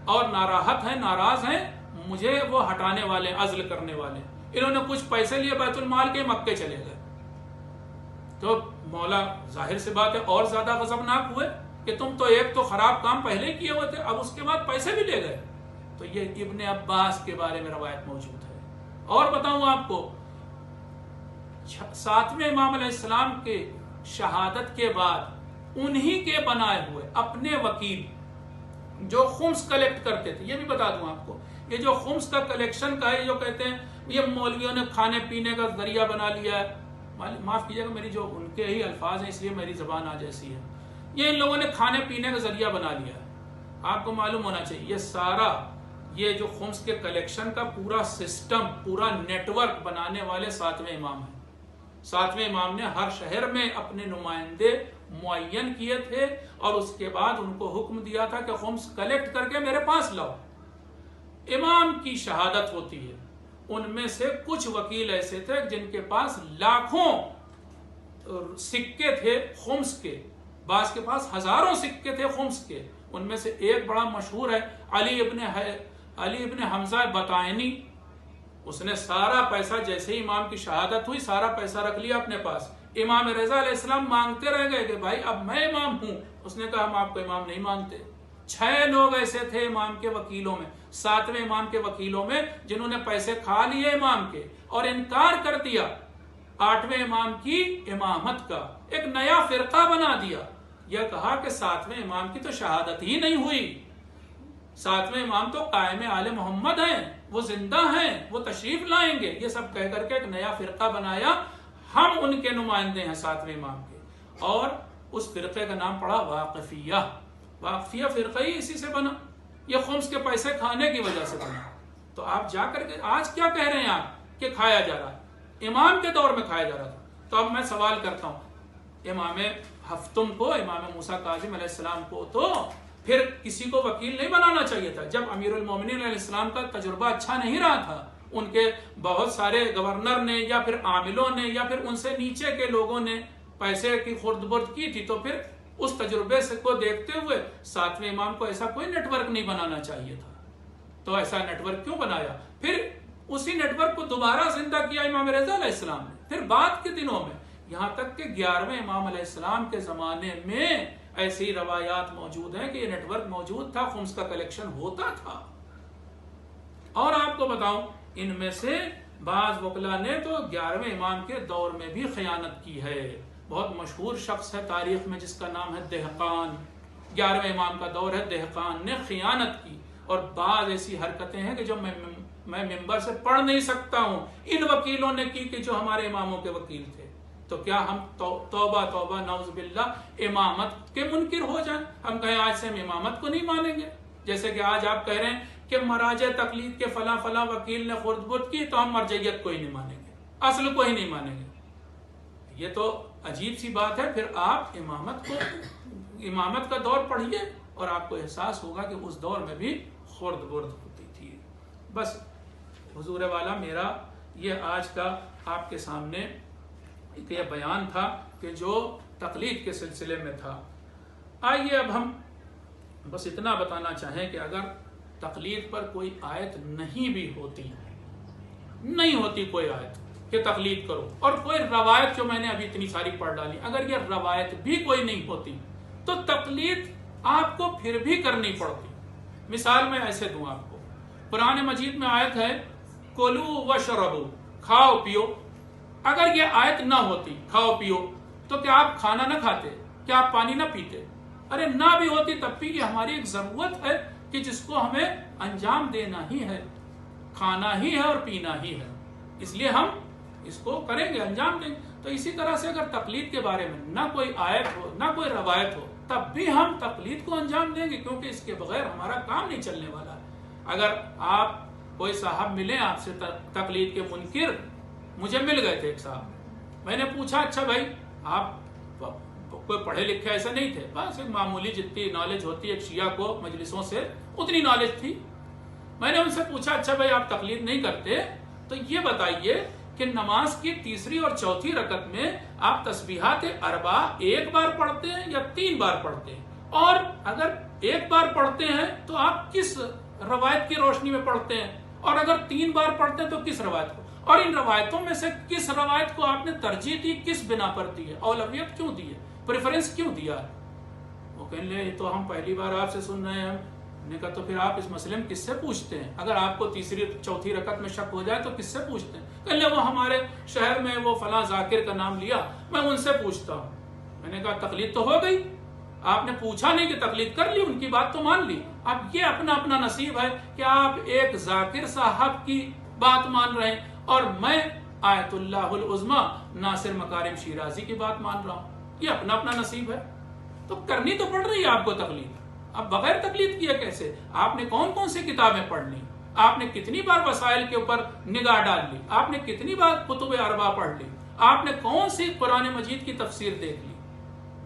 اور ناراحت ہیں، ناراض ہیں، مجھے وہ ہٹانے والے، عزل کرنے والے. انہوں نے کچھ پیسے لیے بیت المال کے، مکے چلے گئے. تو مولا ظاہر سی بات ہے اور زیادہ غضبناک ہوئے کہ تم تو ایک تو خراب کام پہلے کیے ہوئے تھے، اب اس کے بعد پیسے بھی لے گئے. تو یہ ابن عباس کے بارے میں روایت موجود ہے. اور بتاؤں آپ کو، 7ویں امام علیہ السلام کے شہادت کے بعد انہی کے بنائے ہوئے اپنے وکیل جو خمس کلیکٹ کرتے تھے، یہ بھی بتا دوں آپ کو، یہ جو خمس کا کلیکشن کا ہے، جو کہتے ہیں یہ مولویوں نے کھانے پینے کا ذریعہ بنا لیا ہے، معاف کیجیے گا میری جو ان کے ہی الفاظ ہیں اس لیے میری زبان آج ایسی ہے، یہ ان لوگوں نے کھانے پینے کا ذریعہ بنا لیا ہے. آپ کو معلوم ہونا چاہیے یہ سارا، یہ جو خمس کے کلیکشن کا پورا سسٹم، پورا نیٹ ورک بنانے والے 7ویں امام ہیں. 7ویں امام نے ہر شہر میں اپنے نمائندے معین کیے تھے اور اس کے بعد ان کو حکم دیا تھا کہ خمس کلیکٹ کر کے میرے پاس لاؤ. امام کی شہادت ہوتی ہے، ان میں سے کچھ وکیل ایسے تھے جن کے پاس لاکھوں سکے تھے خمس کے، بعض کے پاس ہزاروں سکے تھے خمس کے. ان میں سے ایک بڑا مشہور ہے علی ابن حمزہ بطائنی. اس نے سارا پیسہ، جیسے ہی امام کی شہادت ہوئی سارا پیسہ رکھ لیا اپنے پاس. امام رضا علیہ السلام مانگتے رہ گئے کہ بھائی اب میں امام ہوں. اس نے کہا ہم آپ کو امام نہیں مانتے. 6 لوگ ایسے تھے امام کے وکیلوں میں، 7ویں امام کے وکیلوں میں، جنہوں نے پیسے کھا لیے امام کے اور انکار کر دیا 8ویں امام کی امامت کا. ایک نیا فرقہ بنا دیا، یہ کہا کہ 7ویں امام کی تو شہادت ہی نہیں ہوئی، 7ویں امام تو قائم آل محمد ہیں، وہ زندہ ہیں، وہ تشریف لائیں گے. یہ سب کہہ کر کے ایک نیا فرقہ بنایا، ہم ان کے نمائندے ہیں 7ویں امام کے. اور اس فرقے کا نام پڑا واقفیہ. واقفیہ فرقہ ہی اسی سے بنا، یہ خمس کے پیسے کھانے کی وجہ سے بنا. تو آپ جا کر کے آج کیا کہہ رہے ہیں آپ کہ کھایا جا رہا ہے؟ امام کے دور میں کھایا جا رہا تھا. تو اب میں سوال کرتا ہوں، امام ہفتم کو، امام موسیٰ کاظم علیہ السلام کو تو پھر کسی کو وکیل نہیں بنانا چاہیے تھا؟ جب امیر المومنین علیہ السلام کا تجربہ اچھا نہیں رہا تھا، ان کے بہت سارے گورنر نے یا پھر عاملوں نے یا پھر ان سے نیچے کے لوگوں نے پیسے کی خورد برد کی تھی، تو پھر اس تجربے سے کو دیکھتے ہوئے 7ویں امام کو ایسا کوئی نیٹ ورک نہیں بنانا چاہیے تھا. تو ایسا نیٹ ورک کیوں بنایا؟ پھر اسی نیٹ ورک کو دوبارہ زندہ کیا امام رضا علیہ السلام نے. پھر بعد کے دنوں میں، یہاں تک کہ 11ویں امام علیہ السلام کے زمانے میں ایسی روایات موجود ہیں کہ یہ نیٹ ورک موجود تھا، خمس کا کلیکشن ہوتا تھا. اور آپ کو بتاؤں، ان میں سے بعض وکلا نے تو 11ویں امام کے دور میں بھی خیانت کی ہے. بہت مشہور شخص ہے تاریخ میں جس کا نام ہے دہقان. 11ویں امام کا دور ہے، دہقان نے خیانت کی. اور بعض ایسی حرکتیں ہیں کہ جو میں ممبر سے پڑھ نہیں سکتا ہوں، ان وکیلوں نے کی کہ جو ہمارے اماموں کے وکیل تھے. تو کیا ہم توبہ توبہ نعوذ باللہ امامت کے منکر ہو جائیں؟ ہم کہیں آج سے ہم امامت کو نہیں مانیں گے؟ جیسے کہ آج آپ کہہ رہے ہیں کہ مراجع تقلید کے فلاں فلاں وکیل نے خرد برد کی تو ہم مرجعیت کو ہی نہیں مانیں گے، اصل کو ہی نہیں مانیں گے. یہ تو عجیب سی بات ہے. پھر آپ امامت کا دور پڑھیے اور آپ کو احساس ہوگا کہ اس دور میں بھی خرد برد ہوتی تھی. بس حضور والا میرا یہ آج کا آپ کے سامنے یہ بیان تھا کہ جو تقلید کے سلسلے میں تھا. آئیے اب ہم بس اتنا بتانا چاہیں کہ اگر تقلید پر کوئی آیت نہیں بھی ہوتی کوئی آیت کہ تقلید کرو، اور کوئی روایت جو میں نے ابھی اتنی ساری پڑھ ڈالی، اگر یہ روایت بھی کوئی نہیں ہوتی تو تقلید آپ کو پھر بھی کرنی پڑتی. مثال میں ایسے دوں آپ کو، قرآن مجید میں آیت ہے کلو وشربو، کھاؤ پیو. اگر یہ آیت نہ ہوتی کھاؤ پیو تو کیا آپ کھانا نہ کھاتے؟ کیا آپ پانی نہ پیتے؟ ارے نہ بھی ہوتی تب بھی یہ ہماری ایک ضرورت ہے کہ جس کو ہمیں انجام دینا ہی ہے، کھانا ہی ہے اور پینا ہی ہے، اس لیے ہم اس کو کریں گے، انجام دیں گے. تو اسی طرح سے اگر تقلید کے بارے میں نہ کوئی آیت ہو نہ کوئی روایت ہو تب بھی ہم تقلید کو انجام دیں گے، کیونکہ اس کے بغیر ہمارا کام نہیں چلنے والا ہے. اگر آپ کوئی صاحب ملیں آپ سے تقلید کے منکر، مجھے مل گئے تھے ایک صاحب، میں نے پوچھا اچھا بھائی آپ کوئی پڑھے لکھے ایسا نہیں تھے، بس ایک معمولی جتنی نالج ہوتی ہے ایک شیعہ کو مجلسوں سے اتنی نالج تھی. میں نے ان سے پوچھا اچھا بھائی آپ تقلید نہیں کرتے تو یہ بتائیے کہ نماز کی تیسری اور چوتھی رکعت میں آپ تسبیحات اربع ایک بار پڑھتے ہیں یا 3 بار پڑھتے ہیں؟ اور اگر ایک بار پڑھتے ہیں تو آپ کس روایت کی روشنی میں پڑھتے ہیں؟ اور اگر 3 بار پڑھتے ہیں تو کس روایت کو؟ اور ان روایتوں میں سے کس روایت کو آپ نے ترجیح دی، کس بنا پر دی ہے، اولویت کیوں دی ہے، پریفرنس کیوں دیا ہے؟ وہ کہنے لگے تو ہم پہلی بار آپ سے سن رہے ہیں. نے کہا تو پھر آپ اس مسئلے میں کس سے پوچھتے ہیں؟ اگر آپ کو تیسری چوتھی رکعت میں شک ہو جائے تو کس سے پوچھتے ہیں؟ کہنے لگے وہ ہمارے شہر میں وہ فلاں ذاکر کا نام لیا، میں ان سے پوچھتا ہوں. میں نے کہا تقلید تو ہو گئی، آپ نے پوچھا نہیں کہ تقلید کر لی، ان کی بات تو مان لی. اب یہ اپنا اپنا نصیب ہے کہ آپ ایک ذاکر صاحب کی بات مان رہے ہیں اور میں آیت اللہ العظمی ناصر مکارم شیرازی کی بات مان رہا ہوں. یہ اپنا اپنا نصیب ہے. تو کرنی تو پڑ رہی ہے آپ کو تقلید. اب بغیر تقلید کیے کیسے؟ آپ نے کون کون سی کتابیں پڑھ لی؟ آپ نے کتنی بار وسائل کے اوپر نگاہ ڈال لی؟ آپ نے کتنی بار کتب اربع پڑھ لی؟ آپ نے کون سی قرآن مجید کی تفسیر دیکھ لی؟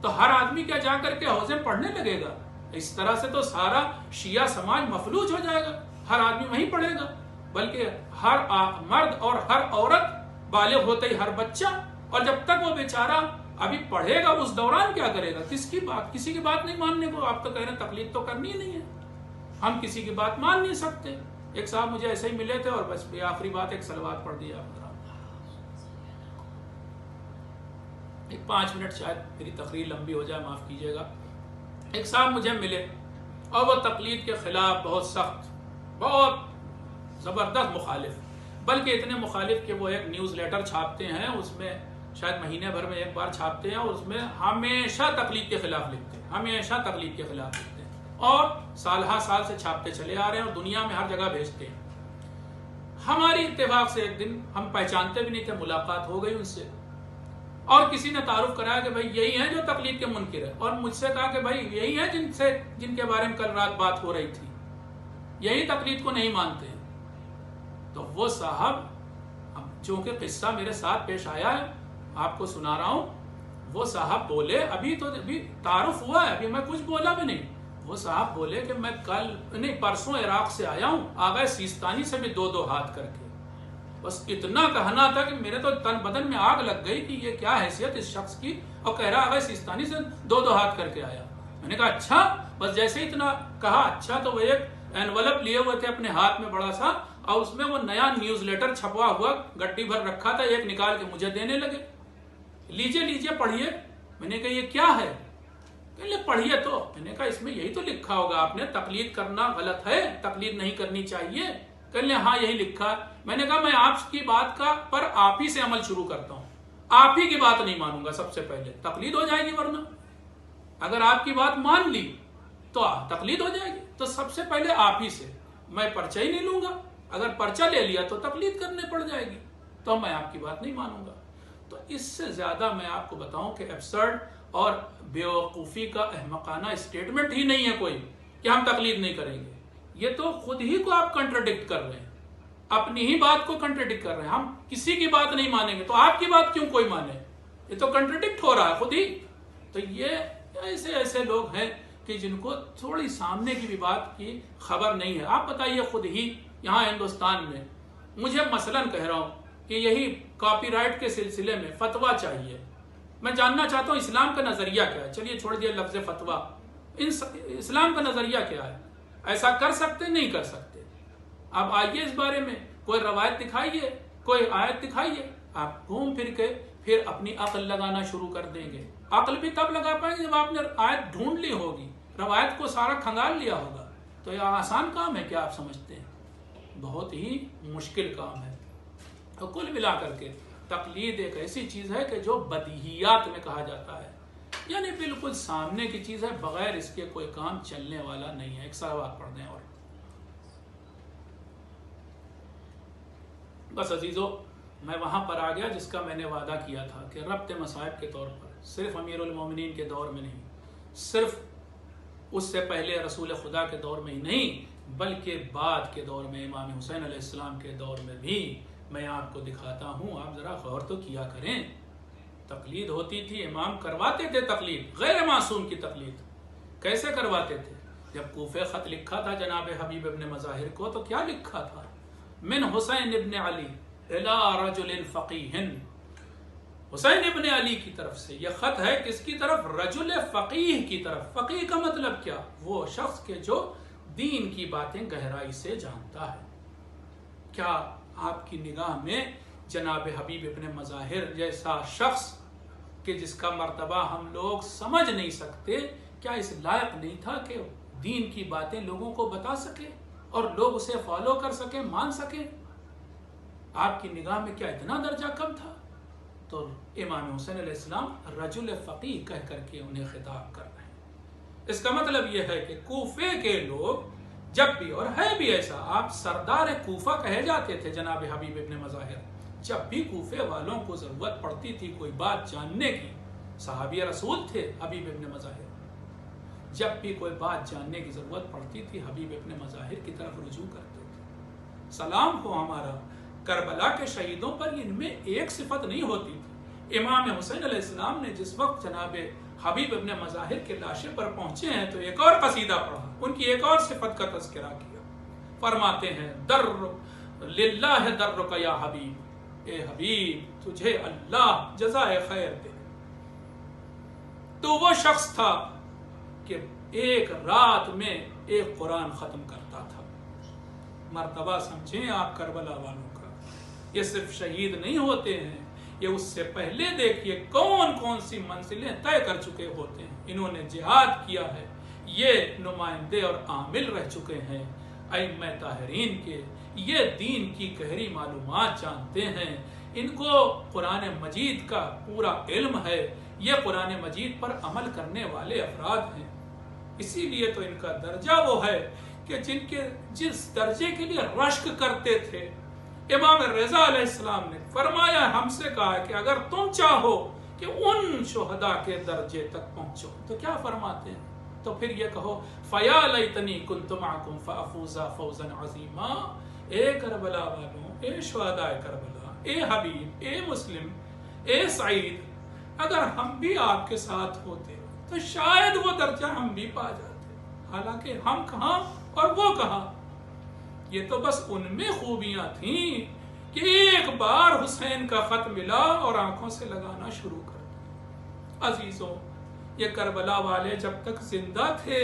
تو ہر آدمی کیا جا کر کے حوضیں پڑھنے لگے گا؟ اس طرح سے تو سارا شیعہ سماج مفلوج ہو جائے گا. ہر آدمی وہیں پڑھے گا، بلکہ ہر مرد اور ہر عورت، بالغ ہوتے ہی ہر بچہ. اور جب تک وہ بیچارہ ابھی پڑھے گا اس دوران کیا کرے گا؟ کسی کی بات نہیں ماننے کو. آپ تو کہہ رہے ہیں تقلید تو کرنی ہی نہیں ہے، ہم کسی کی بات مان نہیں سکتے. ایک صاحب مجھے ایسے ہی ملے تھے اور بس آخری بات ایک صلوات پڑھ دیا. ایک 5 منٹ شاید میری تقریر لمبی ہو جائے، معاف کیجیے گا. ایک صاحب مجھے ملے اور وہ تقلید کے خلاف بہت سخت، بہت زبردست مخالف، بلکہ اتنے مخالف کہ وہ ایک نیوز لیٹر چھاپتے ہیں، اس میں شاید مہینے بھر میں ایک بار چھاپتے ہیں، اور اس میں ہمیشہ تقلید کے خلاف لکھتے ہیں، ہمیشہ تقلید کے خلاف لکھتے ہیں، اور سال سے چھاپتے چلے آ رہے ہیں اور دنیا میں ہر جگہ بھیجتے ہیں. ہماری اتفاق سے ایک دن، ہم پہچانتے بھی نہیں تھے، ملاقات ہو گئی ان سے، اور کسی نے تعارف کرایا کہ بھائی یہی ہیں جو تقلید کے منکر ہیں، اور مجھ سے کہا کہ بھائی یہی ہیں جن کے بارے میں کل رات بات ہو رہی تھی، یہی تقلید کو نہیں مانتے ہیں. تو وہ صاحب، چونکہ قصہ میرے ساتھ پیش آیا ہے آپ کو سنا رہا ہوں، وہ صاحب بولے، ابھی تعارف ہوا ہے، ابھی میں کچھ بولا بھی نہیں. وہ صاحب بولے کہ میں پرسوں عراق سے آیا ہوں، آغا سیستانی سے بھی 2 ہاتھ کر کے. بس اتنا کہنا تھا کہ میرے تو تن بدن میں آگ لگ گئی کہ یہ کیا حیثیت اس شخص کی، اور کہہ رہا آغا سیستانی سے 2 ہاتھ کر کے آیا. میں نے کہا اچھا، بس جیسے اتنا کہا اچھا تو وہ ایک اینولپ لیے ہوئے تھے اپنے ہاتھ میں بڑا سا، اور اس میں وہ نیا نیوز لیٹر چھپوا ہوا گڈی بھر رکھا تھا، ایک نکال کے مجھے دینے لگے. لیجئے پڑھیے. میں نے کہا یہ کیا ہے؟ کہ لے پڑھیے. تو میں نے کہا اس میں یہی تو لکھا ہوگا، آپ نے تقلید کرنا غلط ہے، تقلید نہیں کرنی چاہیے. کہ لے ہاں یہی لکھا ہے. میں نے کہا میں آپ کی بات پر آپ ہی سے عمل شروع کرتا ہوں، آپ ہی کی بات نہیں مانوں گا. سب سے پہلے تقلید ہو جائے گی، ورنہ اگر آپ کی بات مان لی تو تقلید ہو جائے گی. تو سب سے پہلے آپ ہی سے. میں پرچہ ہی نہیں لوں گا، اگر پرچہ لے لیا تو تقلید کرنے پڑ جائے گی، تو میں آپ کی بات نہیں مانوں گا. تو اس سے زیادہ میں آپ کو بتاؤں کہ ایبسرڈ اور بیوقوفی کا احمقانہ اسٹیٹمنٹ ہی نہیں ہے کوئی کہ ہم تقلید نہیں کریں گے. یہ تو خود ہی کو آپ کنٹراڈکٹ کر رہے ہیں، اپنی ہی بات کو کنٹراڈکٹ کر رہے ہیں. ہم کسی کی بات نہیں مانیں گے تو آپ کی بات کیوں کوئی مانے؟ یہ تو کنٹرڈکٹ ہو رہا ہے خود ہی. تو یہ ایسے لوگ ہیں کہ جن کو تھوڑی سامنے کی بھی بات کی خبر نہیں ہے. آپ بتائیے خود ہی یہاں ہندوستان میں مجھے مثلاً کہہ رہا ہوں کہ یہی کاپی رائٹ کے سلسلے میں فتویٰ چاہیے. میں جاننا چاہتا ہوں اسلام کا نظریہ کیا ہے. چلیے چھوڑ دیے لفظ فتویٰ, اسلام کا نظریہ کیا ہے؟ ایسا کر سکتے نہیں کر سکتے؟ اب آئیے اس بارے میں کوئی روایت دکھائیے, کوئی آیت دکھائیے. آپ گھوم پھر کے پھر اپنی عقل لگانا شروع کر دیں گے. عقل بھی تب لگا پائیں گے جب آپ نے آیت ڈھونڈ لی ہوگی, روایت کو سارا کھنگال لیا ہوگا. تو یہ آسان کام ہے کیا آپ سمجھتے ہیں؟ بہت ہی مشکل کام ہے. تو کل ملا کر کے تقلید ایک ایسی چیز ہے کہ جو بدیہیات میں کہا جاتا ہے, یعنی بالکل سامنے کی چیز ہے, بغیر اس کے کوئی کام چلنے والا نہیں ہے. ایک سوال پڑھ دیں اور بس عزیزو, میں وہاں پر آ گیا جس کا میں نے وعدہ کیا تھا کہ ربط مصائب کے طور پر صرف امیر المومنین کے دور میں نہیں, صرف اس سے پہلے رسول خدا کے دور میں ہی نہیں, بلکہ بعد کے دور میں امام حسین علیہ السلام کے دور میں بھی میں آپ کو دکھاتا ہوں. آپ ذرا غور تو کیا کریں. تقلید ہوتی تھی, امام کرواتے تھے تقلید, غیر معصوم کی تقلید. کیسے کرواتے تھے؟ جب کوفے خط لکھا تھا جناب حبیب ابن مظاہر کو تو کیا لکھا تھا؟ من حسین ابن علی الى رجل فقیہ. حسین ابن علی کی طرف سے یہ خط ہے, کس کی طرف؟ رجل فقیہ کی طرف. فقیہ کا مطلب کیا؟ وہ شخص کے جو دین کی باتیں گہرائی سے جانتا ہے. کیا آپ کی نگاہ میں جناب حبیب ابن مظاہر جیسا شخص کہ جس کا مرتبہ ہم لوگ سمجھ نہیں سکتے, کیا اس لائق نہیں تھا کہ دین کی باتیں لوگوں کو بتا سکے اور لوگ اسے فالو کر سکیں, مان سکیں؟ آپ کی نگاہ میں کیا اتنا درجہ کم تھا؟ تو امام حسین علیہ السلام رجل فقیہ کہہ کر کے انہیں خطاب کر رہے ہیں. اس کا مطلب یہ ہے کہ کوفے کے لوگ جب بھی, اور ہے بھی ایسا, آپ سردار کوفہ کہے جاتے تھے جناب حبیب ابن مظاہر. جب بھی کوفے والوں کو ضرورت پڑتی تھی کوئی بات جاننے کی, صحابی رسول تھے حبیب ابن مظاہر, جب بھی کوئی بات جاننے کی ضرورت پڑتی تھی حبیب ابن مظاہر کی طرف رجوع کرتے تھے. سلام ہو ہمارا کربلا کے شہیدوں پر, ان میں ایک صفت نہیں ہوتی تھی. امام حسین علیہ السلام نے جس وقت جناب حبیب ابن مظاہر کے لاشے پر پہنچے ہیں تو ایک اور قصیدہ پڑھا, ان کی ایک اور صفت کا تذکرہ کیا. فرماتے ہیں در للہ درک یا حبیب, اے حبیب تجھے اللہ جزائے خیر دے. تو وہ شخص تھا کہ ایک رات میں ایک قرآن ختم کرتا تھا. مرتبہ سمجھیں آپ کربلا والوں کا. یہ صرف شہید نہیں ہوتے ہیں, یہ اس سے پہلے دیکھیے کون کون سی منزلیں طے کر چکے ہوتے ہیں. انہوں نے جہاد کیا ہے, یہ نمائندے اور عامل رہ چکے ہیں ائمہ طاہرین کے, یہ دین کی گہری معلومات جانتے ہیں, ان کو قرآن مجید کا پورا علم ہے, یہ قرآن مجید پر عمل کرنے والے افراد ہیں. اسی لیے تو ان کا درجہ وہ ہے کہ جس درجے کے لیے رشک کرتے تھے. امام رضا علیہ السلام نے فرمایا, ہم سے کہا کہ اگر تم چاہو کہ ان شہداء کے درجے تک پہنچو تو کیا فرماتے ہیں؟ تو پھر یہ کہو فَيَا لَيْتَنِي كُنْتُ مَعَكُمْ فَأَفُوزَ فَوْزًا عَظِيمًا. اے کربلا والوں, اے شہداء کربلا, اے حبیب, اے مسلم, اے سعید, اگر ہم بھی آپ کے ساتھ ہوتے تو شاید وہ درجہ ہم بھی پا جاتے. حالانکہ ہم کہاں اور وہ کہاں. یہ تو بس ان میں خوبیاں تھیں کہ ایک بار حسین کا خط ملا اور آنکھوں سے لگانا شروع کر دیا. عزیزوں, یہ کربلا والے جب تک زندہ تھے,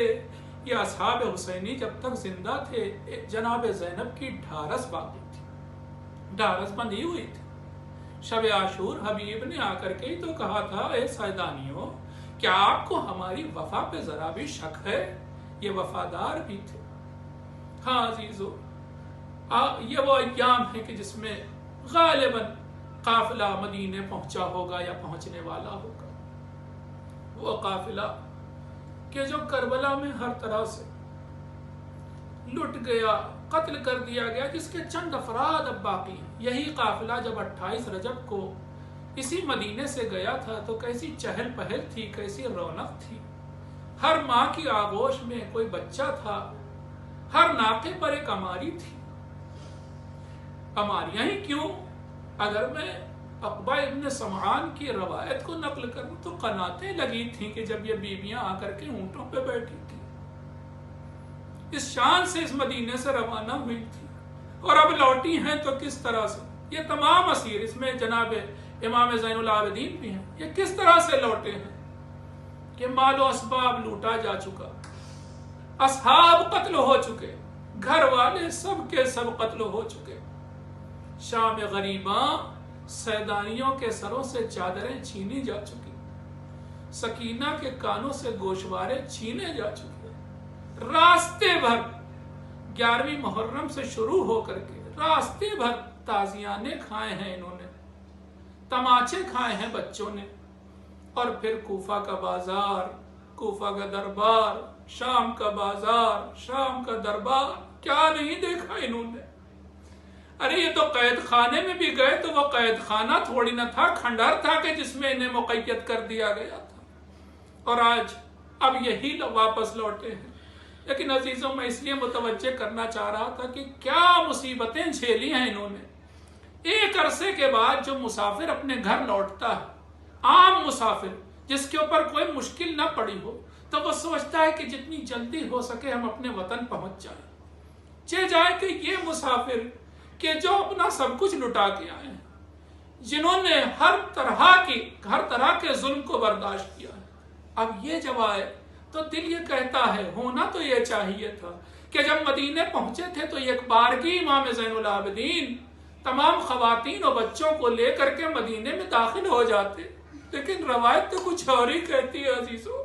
یہ اصحاب حسینی جب تک زندہ تھے, جناب زینب کی ڈھارس باقی تھی, ڈھارس بندھی ہوئی تھی. شب عاشور حبیب نے آ کر کے ہی تو کہا تھا, اے سائدانیوں, کیا آپ کو ہماری وفا پہ ذرا بھی شک ہے؟ یہ وفادار بھی تھے. ہاں عزیزو, یہ وہ ایام ہے کہ جس میں غالباً قافلہ مدینے پہنچا ہوگا یا پہنچنے والا ہوگا. وہ قافلہ کہ جو کربلا میں ہر طرح سے لٹ گیا, قتل کر دیا گیا, جس کے چند افراد اب باقی ہیں. یہی قافلہ جب 28 رجب کو اسی مدینے سے گیا تھا تو کیسی چہل پہل تھی, کیسی رونق تھی. ہر ماں کی آغوش میں کوئی بچہ تھا, ہر ناقے پر ایک اماری تھی. اماریاں ہی کیوں, اگر میں عقبہ ابن سمعان کی روایت کو نقل کروں تو قناتیں لگی تھیں کہ جب یہ بیویاں آ کر کے اونٹوں پہ بیٹھی تھیں، اس شان سے اس مدینے سے روانہ ہوئی تھی، اور اب لوٹی ہیں تو کس طرح سے. یہ تمام اسیر، اس میں جناب امام زین العابدین بھی ہیں، یہ کس طرح سے لوٹے ہیں کہ مال و اسباب لوٹا جا چکا، اصحاب قتل ہو چکے، گھر والے سب کے سب قتل ہو چکے. شام غریباں سیدانیوں کے سروں سے چادریں چھینی جا چکی، سکینہ کے کانوں سے گوشوارے چھینے جا چکے. راستے بھر 11ویں محرم سے شروع ہو کر کے راستے بھر تازیانے کھائے ہیں انہوں نے، تماچے کھائے ہیں بچوں نے. اور پھر کوفہ کا بازار، کوفہ کا دربار، شام کا بازار، شام کا دربار، کیا نہیں دیکھا انہوں نے. ارے یہ تو قید خانے میں بھی گئے تو وہ قید خانہ تھوڑی نہ تھا، کھنڈر تھا کہ جس میں انہیں مقید کر دیا گیا تھا. اور آج اب یہی واپس لوٹے ہیں. لیکن عزیزوں میں اس لیے متوجہ کرنا چاہ رہا تھا کہ کیا مصیبتیں جھیلی ہیں انہوں نے. ایک عرصے کے بعد جو مسافر اپنے گھر لوٹتا ہے، عام مسافر جس کے اوپر کوئی مشکل نہ پڑی ہو، تو وہ سوچتا ہے کہ جتنی جلدی ہو سکے ہم اپنے وطن پہنچ جائیں. چہ جائے کہ یہ مسافر کہ جو اپنا سب کچھ لٹا کے آئے ہیں، جنہوں نے ہر طرح کے ظلم کو برداشت کیا ہے، اب یہ جب آئے تو دل یہ کہتا ہے، ہونا تو یہ چاہیے تھا کہ جب مدینے پہنچے تھے تو ایک بارگی امام زین العابدین تمام خواتین اور بچوں کو لے کر کے مدینے میں داخل ہو جاتے. لیکن روایت تو کچھ اور ہی کہتی ہے عزیزوں.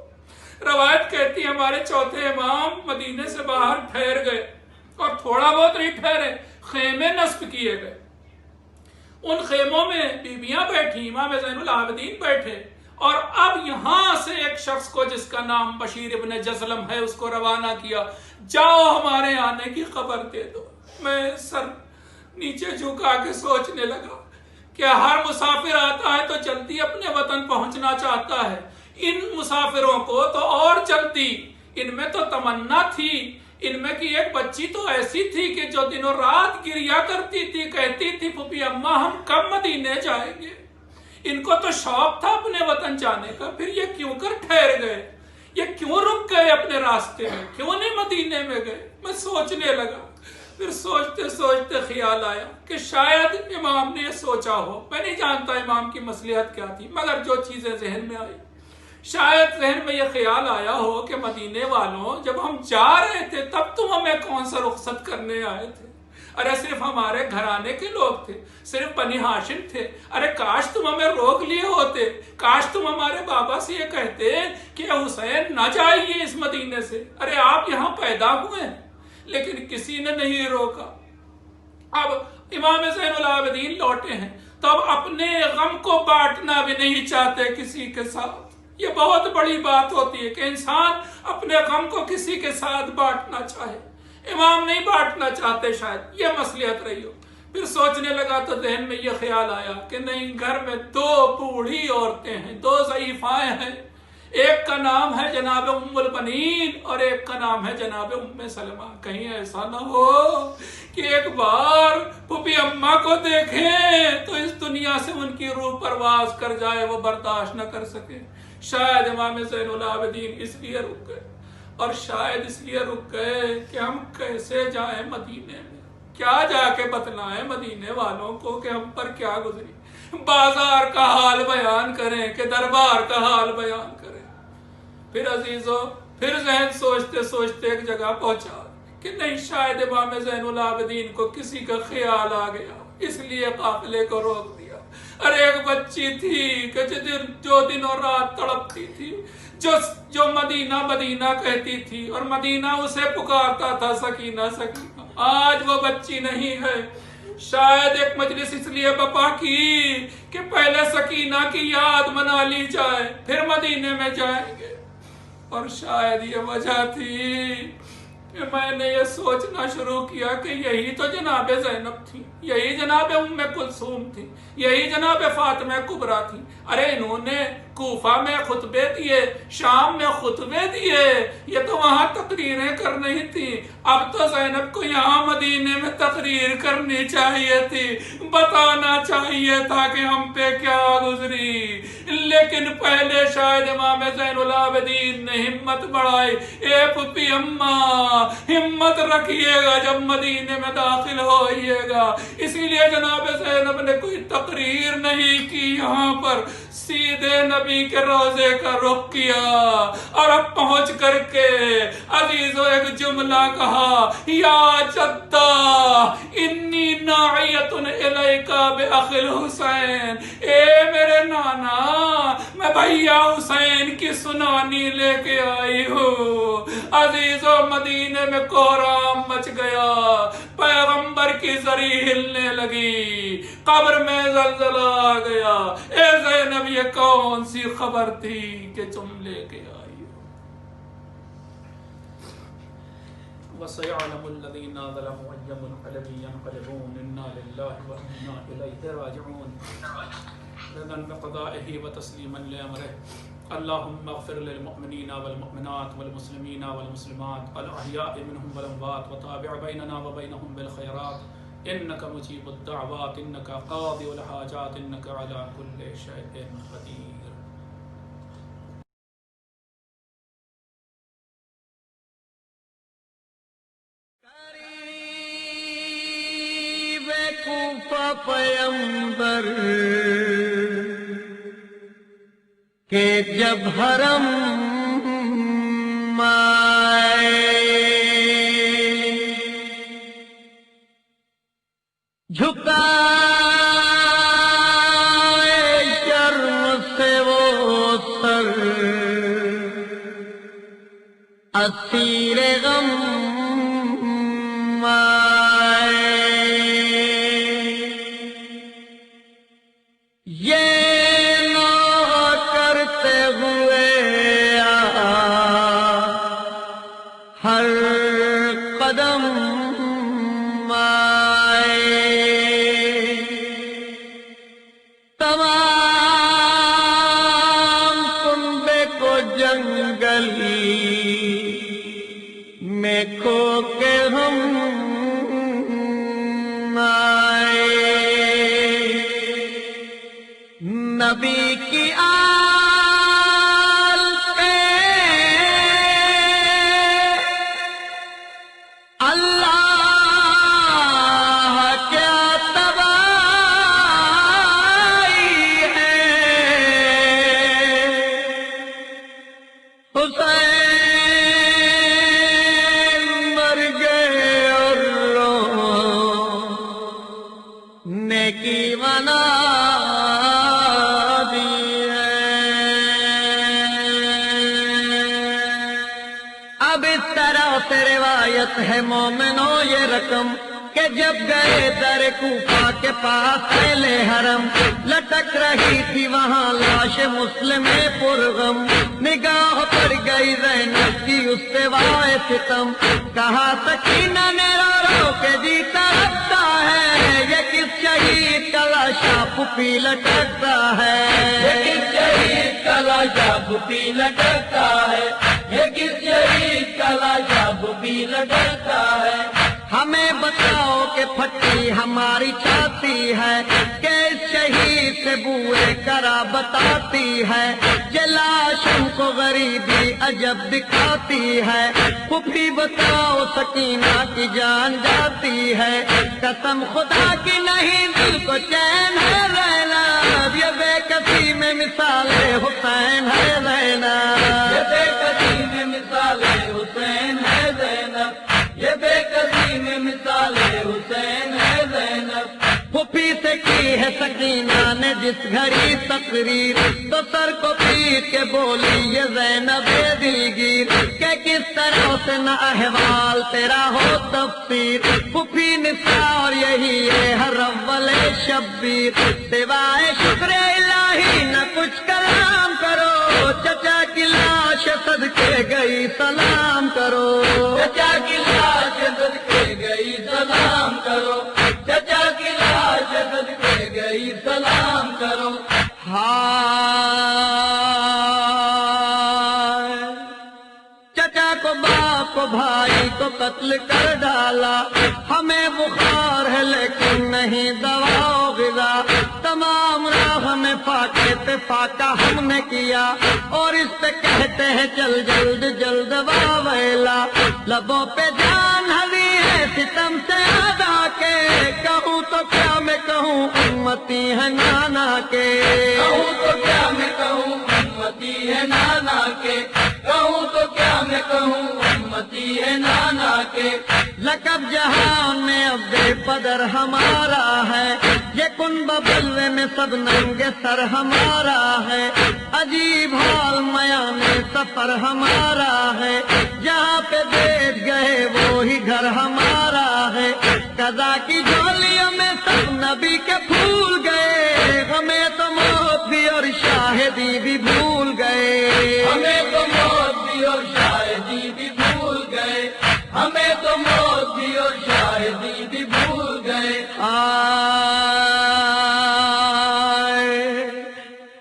روایت کہتی ہے ہمارے چوتھے امام مدینے سے باہر ٹھہر گئے، اور تھوڑا بہت نہیں ٹھہرے، خیمے نصب کیے گئے. ان خیموں میں بیویاں بیٹھی، امام زین العابدین بیٹھے. اور اب یہاں سے ایک شخص کو جس کا نام بشیر ابن جزلم ہے اس کو روانہ کیا، جاؤ ہمارے آنے کی خبر دے دو. میں سر نیچے جھکا کے سوچنے لگا کہ ہر مسافر آتا ہے تو جلدی اپنے وطن پہنچنا چاہتا ہے، ان مسافروں کو تو اور جلدی. ان میں تو تمنا تھی، ان میں کی ایک بچی تو ایسی تھی کہ جو دن و رات گریا کرتی تھی، کہتی تھی پھوپھی اماں ہم کب مدینے جائیں گے. ان کو تو شوق تھا اپنے وطن جانے کا، پھر یہ کیوں کر ٹھہر گئے، یہ کیوں رک گئے اپنے راستے میں، کیوں نہیں مدینے میں گئے. میں سوچنے لگا، پھر سوچتے سوچتے خیال آیا کہ شاید امام نے یہ سوچا ہو. میں نہیں جانتا امام کی مصلحت کیا تھی، مگر جو چیزیں ذہن میں آئی، شاید ذہن میں یہ خیال آیا ہو کہ مدینے والوں جب ہم جا رہے تھے تب تم ہمیں کون سا رخصت کرنے آئے تھے. ارے صرف ہمارے گھرانے کے لوگ تھے، صرف بنی ہاشم تھے. ارے کاش تم ہمیں روک لیے ہوتے، کاش تم ہمارے بابا سے یہ کہتے کہ حسین نہ جائیے اس مدینے سے، ارے آپ یہاں پیدا ہوئے ہیں. لیکن کسی نے نہیں روکا. اب امام زین العابدین لوٹے ہیں تو اب اپنے غم کو بانٹنا بھی نہیں چاہتے کسی کے ساتھ. یہ بہت بڑی بات ہوتی ہے کہ انسان اپنے غم کو کسی کے ساتھ بانٹنا چاہے. امام نہیں بانٹنا چاہتے، شاید یہ مصلحت رہی ہو. پھر سوچنے لگا تو ذہن میں یہ خیال آیا کہ نہیں، گھر میں 2 بوڑھی عورتیں ہیں، 2 ضعیفائیں ہیں. ایک کا نام ہے جناب ام البنین اور ایک کا نام ہے جناب ام سلمہ. کہیں ایسا نہ ہو کہ ایک بار پھوپھی اماں کو دیکھیں تو اس دنیا سے ان کی روح پرواز کر جائے، وہ برداشت نہ کر سکے. شاید امام زین العابدین اس لیے رک گئے، اور شاید اس لیے رک گئے کہ ہم کیسے جائیں مدینے میں، کیا جا کے بتلائیں مدینے والوں کو کہ ہم پر کیا گزری. بازار کا حال بیان کریں کہ دربار کا حال بیان کریں. پھر عزیزو، پھر ذہن سوچتے سوچتے ایک جگہ پہنچا کہ نہیں، شاید امام زین العابدین کو کسی کا خیال آ گیا، اس لیے قافلے کو روک دیا. ارے ایک بچی تھی کہ جو دن اور رات تڑپتی تھی، جو مدینہ مدینہ کہتی تھی، اور مدینہ اسے پکارتا تھا سکینہ سکینہ. آج وہ بچی نہیں ہے. شاید ایک مجلس اس لیے بپا کی کہ پہلے سکینہ کی یاد منا لی جائے، پھر مدینے میں جائیں گے. اور شاید یہ وجہ تھی میں نے یہ سوچنا شروع کیا کہ یہی تو جناب زینب تھی، یہی جناب ام کلثوم تھی، یہی جناب فاطمہ کبریٰ تھی۔ ارے انہوں نے کوفہ میں خطبے دیے، شام میں خطبے دیے، یہ تو وہاں تقریریں کر رہی تھی۔ اب تو زینب کو یہاں مدینے میں تقریر کرنی چاہیے تھی، بتانا چاہیے تھا کہ ہم پہ کیا گزری، لیکن پہلے شاید امام زین العابدین نے ہمت بڑھائی۔ اے پپی اماں، ہمت رکھیے گا جب مدینے میں داخل ہوئیے گا۔ اسی لیے جناب زینب نے کوئی تقریر نہیں کی، یہاں پر سیدھے نبی کے روضے کا رخ کیا، اور اب پہنچ کر کے عزیزو ایک جملہ کہا، یا جدہ انی ناعیت الیکا بأخی الحسین، اے میرے نانا، میں بھیا حسین کی سنانی لے کے آئی ہوں۔ عزیزو مدینے میں کوہرام مچ گیا، پیغمبر کی زری ہلنے لگی، قبر میں زلزلہ آ گیا۔ اے زینب یہ کون سی خبر تھی کہ تم لے کے آئی ہو؟ وَسَيَعْلَمُ الَّذِينَ ظَلَمُوا أَيَّ مُنقَلَبٍ يَنقَلِبُونَ إِنَّا لِلَّهِ وَإِنَّا إِلَيْهِ رَاجِعُونَ رضا بقضائه وتسليما لأمره اللهم اغفر للمؤمنين والمؤمنات والمسلمين والمسلمات الأحياء منهم والأموات وتابع بيننا وبينهم بالخيرات إنك مجيب الدعوات إنك قاضي الحاجات إنك على كل شيء قدير۔ کوفہ پیمبر کہ جب حرم آئے، جھکائے شرم سے وہ سر، اسیر غم آئے، یہ نہ کرتے ہوئے ہر قدم آئے، تمام کنبے کو جنگل میں کھو کے ہم آئے، نبی کی آل پہ اللہ کیا تباہی ہے، حسین مر گئے اور رونے کی بنا سے روایت ہے مومنو یہ رقم کہ جب گئے در کوفہ کے پاس اہل حرم، لٹک رہی تھی وہاں لاش مسلم پرغم، نگاہ پڑ گئی زینب کی اس سے وائے ستم، کہا سکینہ نے رو رو کے جیتا رکھتا ہے، یہ کس شہید کا لاشا پھوپھی لٹکتا ہے، یہ کس شہید کا لاشا پھوپھی لٹکتا ہے، یہ کس شہید کا لاشا پھوپھی لٹکتا ہے، ہمیں بتاؤ کہ پھٹی ہماری چھاتی ہے، کہ اس شہید سے بوئے کرا بتاتی ہے، یہ لاش ہم کو غریبی عجب دکھاتی ہے، پھوپھی بتاؤ سکینہ کی جان جاتی ہے، قسم خدا کی نہیں دل کو چین ہے زینب، یہ بے کسی میں مثال حسین ہے زینب، یہ بے کسی میں مثال حسین ہے زینب، یہ بے کسی میں مثال حسین ہے زینب، پھوپھی سے کی ہے سکینہ نے جس گھڑی تقریر، تو سر کو پیٹ کے بولی یہ زینب دلگیر، کہ کس طرح سے نہ احوال تیرا ہو تفسیر، پھوپھی نساء اور یہی ہے ہر اول شبیر، سوائے شکر الہی نہ کچھ کلام کرو، چچا کی لاش صدقے گئی سلام کرو، چچا کی لاش صدقے گئی سلام کرو، چچا کی لاش صدقے گئی سلام کرو۔ چچا کو باپ کو بھائی کو قتل کر ڈالا، ہمیں بخار ہے لیکن نہیں دوا و غذا، تمام راہ میں فاقے پہ فاقہ ہم نے کیا، اور اس پہ کہتے ہیں چل جلد جلد واویلا، لبوں پہ جان ہلی ہے ستم سے ادا کے، کہوں تو کیا میں کہوں امتی ہے نانا کے، کہوں تو کیا میں کہوں امتی ہے نانا کے، کہوں تو کیا میں کہوں امتی ہے نانا کے۔ لقب جہان میں اب بے پدر ہمارا ہے، یہ کنب بلوے میں سب ننگے سر ہمارا ہے، عجیب حال میان سفر ہمارا ہے، جہاں پہ بیٹھ گئے وہی گھر ہمارا ہے، قضا کی جھولیوں میں سب نبی کے پھول گئے، ہمیں تو موت بھی اور شاہدی بھی بھول گئے، ہمیں تو موت بھی اور شاہدی بھی بھول گئے، ہمیں تو موت بھی اور شاہدی بھی بھول گئے۔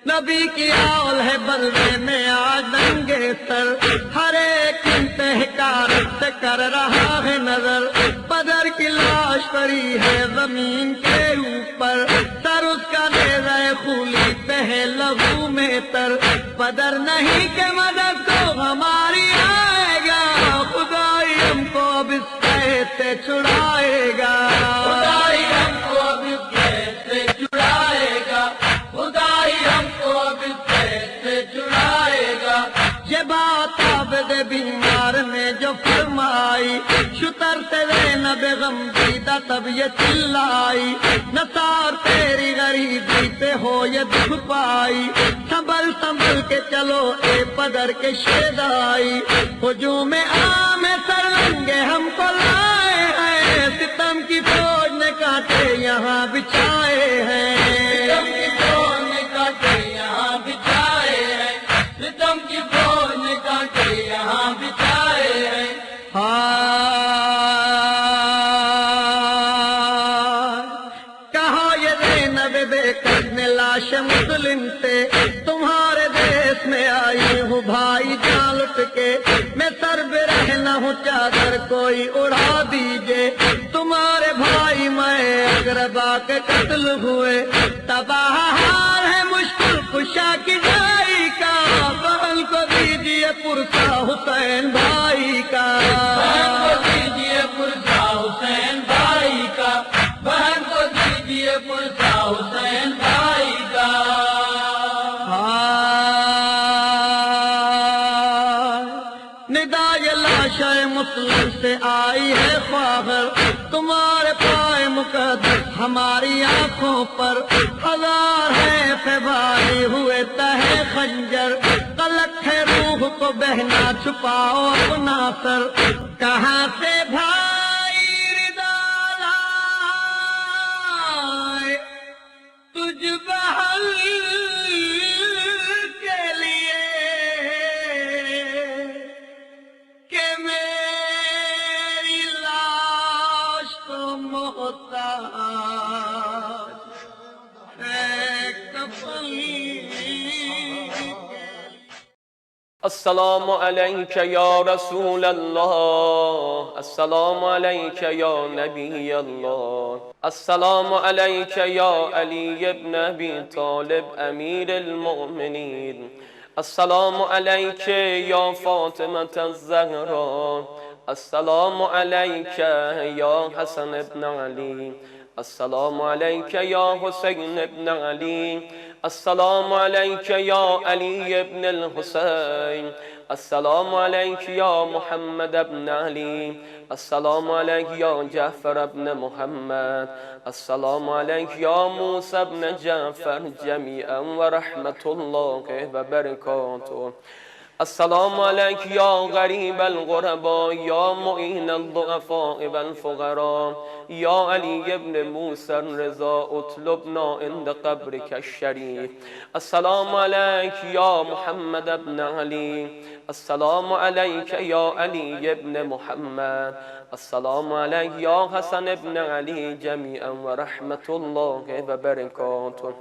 نبی کی آل ہے بلوے میں آج ننگے سر، ہر ایک انتہکارت سے کر رہا ہے نظر، بدر کی لاش پڑی ہے زمین کے اوپر، سر اس کا نیزہ خولی پہ ہے لہو میں تر، بدر نہیں کہ مدد تو ہماری آئے گا، خدائی ہم کو اب اس قید سے چھڑائے گا، خدائی ہم کو اب اس قید سے چھڑائے گا، خدائی ہم کو اب اس قید سے چھڑائے گا۔ یہ بات عابد بیمار نے جو فرمائی، شتر سے زینب غم دیدہ تب یہ چلائی، نثار تیری غریبی پہ ہو یہ دکھ پائی، سنبھل سنبھل کے چلو اے پدر کے شیدائی، ہجوم عام سرنگے ہم کو لائے ہیں، ستم کی فوج نے کانٹے یہاں بچھائے ہیں، ستم کی فوج نے کانٹے یہاں بچھائے ہیں، ستم کی فوج نے کانٹے یہاں بچھائے ہیں۔ کہا یہ زینب بے قد لاش مسلم سے، تمہارے دیس میں آئی ہوں بھائی جان لٹ کے، میں سر برہ نہ ہوں چادر کوئی اڑا دیجئے، تمہارے بھائی میں اقربا کے قتل ہوئے، تباہ حال ہے مشکل کشا کی جائی کا، بہن کو دیجئے پرسا حسین بھائی کا، بہن کو دیجئے پرسا حسین بھائی کا، بہن کو دیجئے پرسا حسین بھائی کا۔ ندائے لاشہ مسلم سے آئی ہے خواہر، تمہارے پائے مقدس ہماری آنکھوں پر، ہزار ہے فبائی ہوئے تہے خنجر، قلق ہے روح کو بہنا چھپاؤ اپنا سر، کہاں سے بھائی ردا لائے تجھ بہل کے لیے، کہ میری لاش تو محتاج ہے کفن کے۔ السلام علیک یا رسول اللہ، السلام علیک یا نبی اللہ، السلام علیک یا علی ابن ابی طالب امیر المؤمنین، السلام علیک یا فاطمة الزہرا، السلام علیک یا حسن ابن علی، السلام علیک یا حسین ابن علی، السلام علیک یا علی ابن الحسین، السلام علیک یا محمد ابن علی، السلام علیک یا جعفر ابن محمد، السلام علیک یا موسیٰ ابن جعفر جمیعا ورحمت اللہ وبرکاتہ۔ السلام عليك يا غريب الغرباء يا معين الضعفاء والفقراء يا علي بن موسى الرضا اطلبنا عند قبرك الشريف. السلام عليك يا محمد بن علي. السلام عليك يا علي بن محمد. السلام عليك يا حسن بن علي جميعا ورحمة الله وبركاته.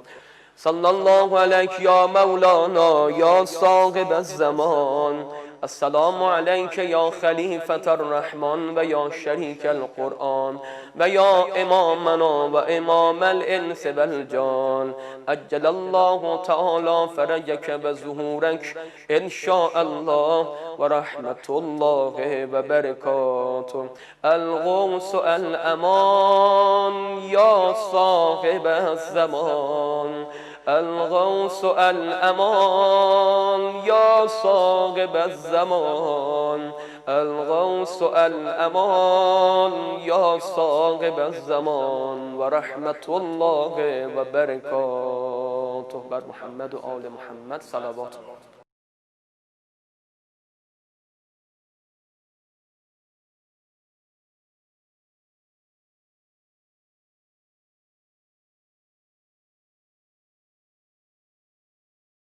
صلى الله عليك يا مولانا يا صاحب الزمان. السلام عليك يا خليفة الرحمن ويا شريك القرآن ويا إمامنا وإمام الإنس والجان. أجل الله تعالى فرجك بظهورك إن شاء الله ورحمة الله وبركاته. الغوث الأمان يا صاحب الزمان. الغوث الأمان يا صاحب الزمان. الغوث الأمان يا صاحب الزمان ورحمة الله وبركاته. بر محمد و آل محمد صلوات.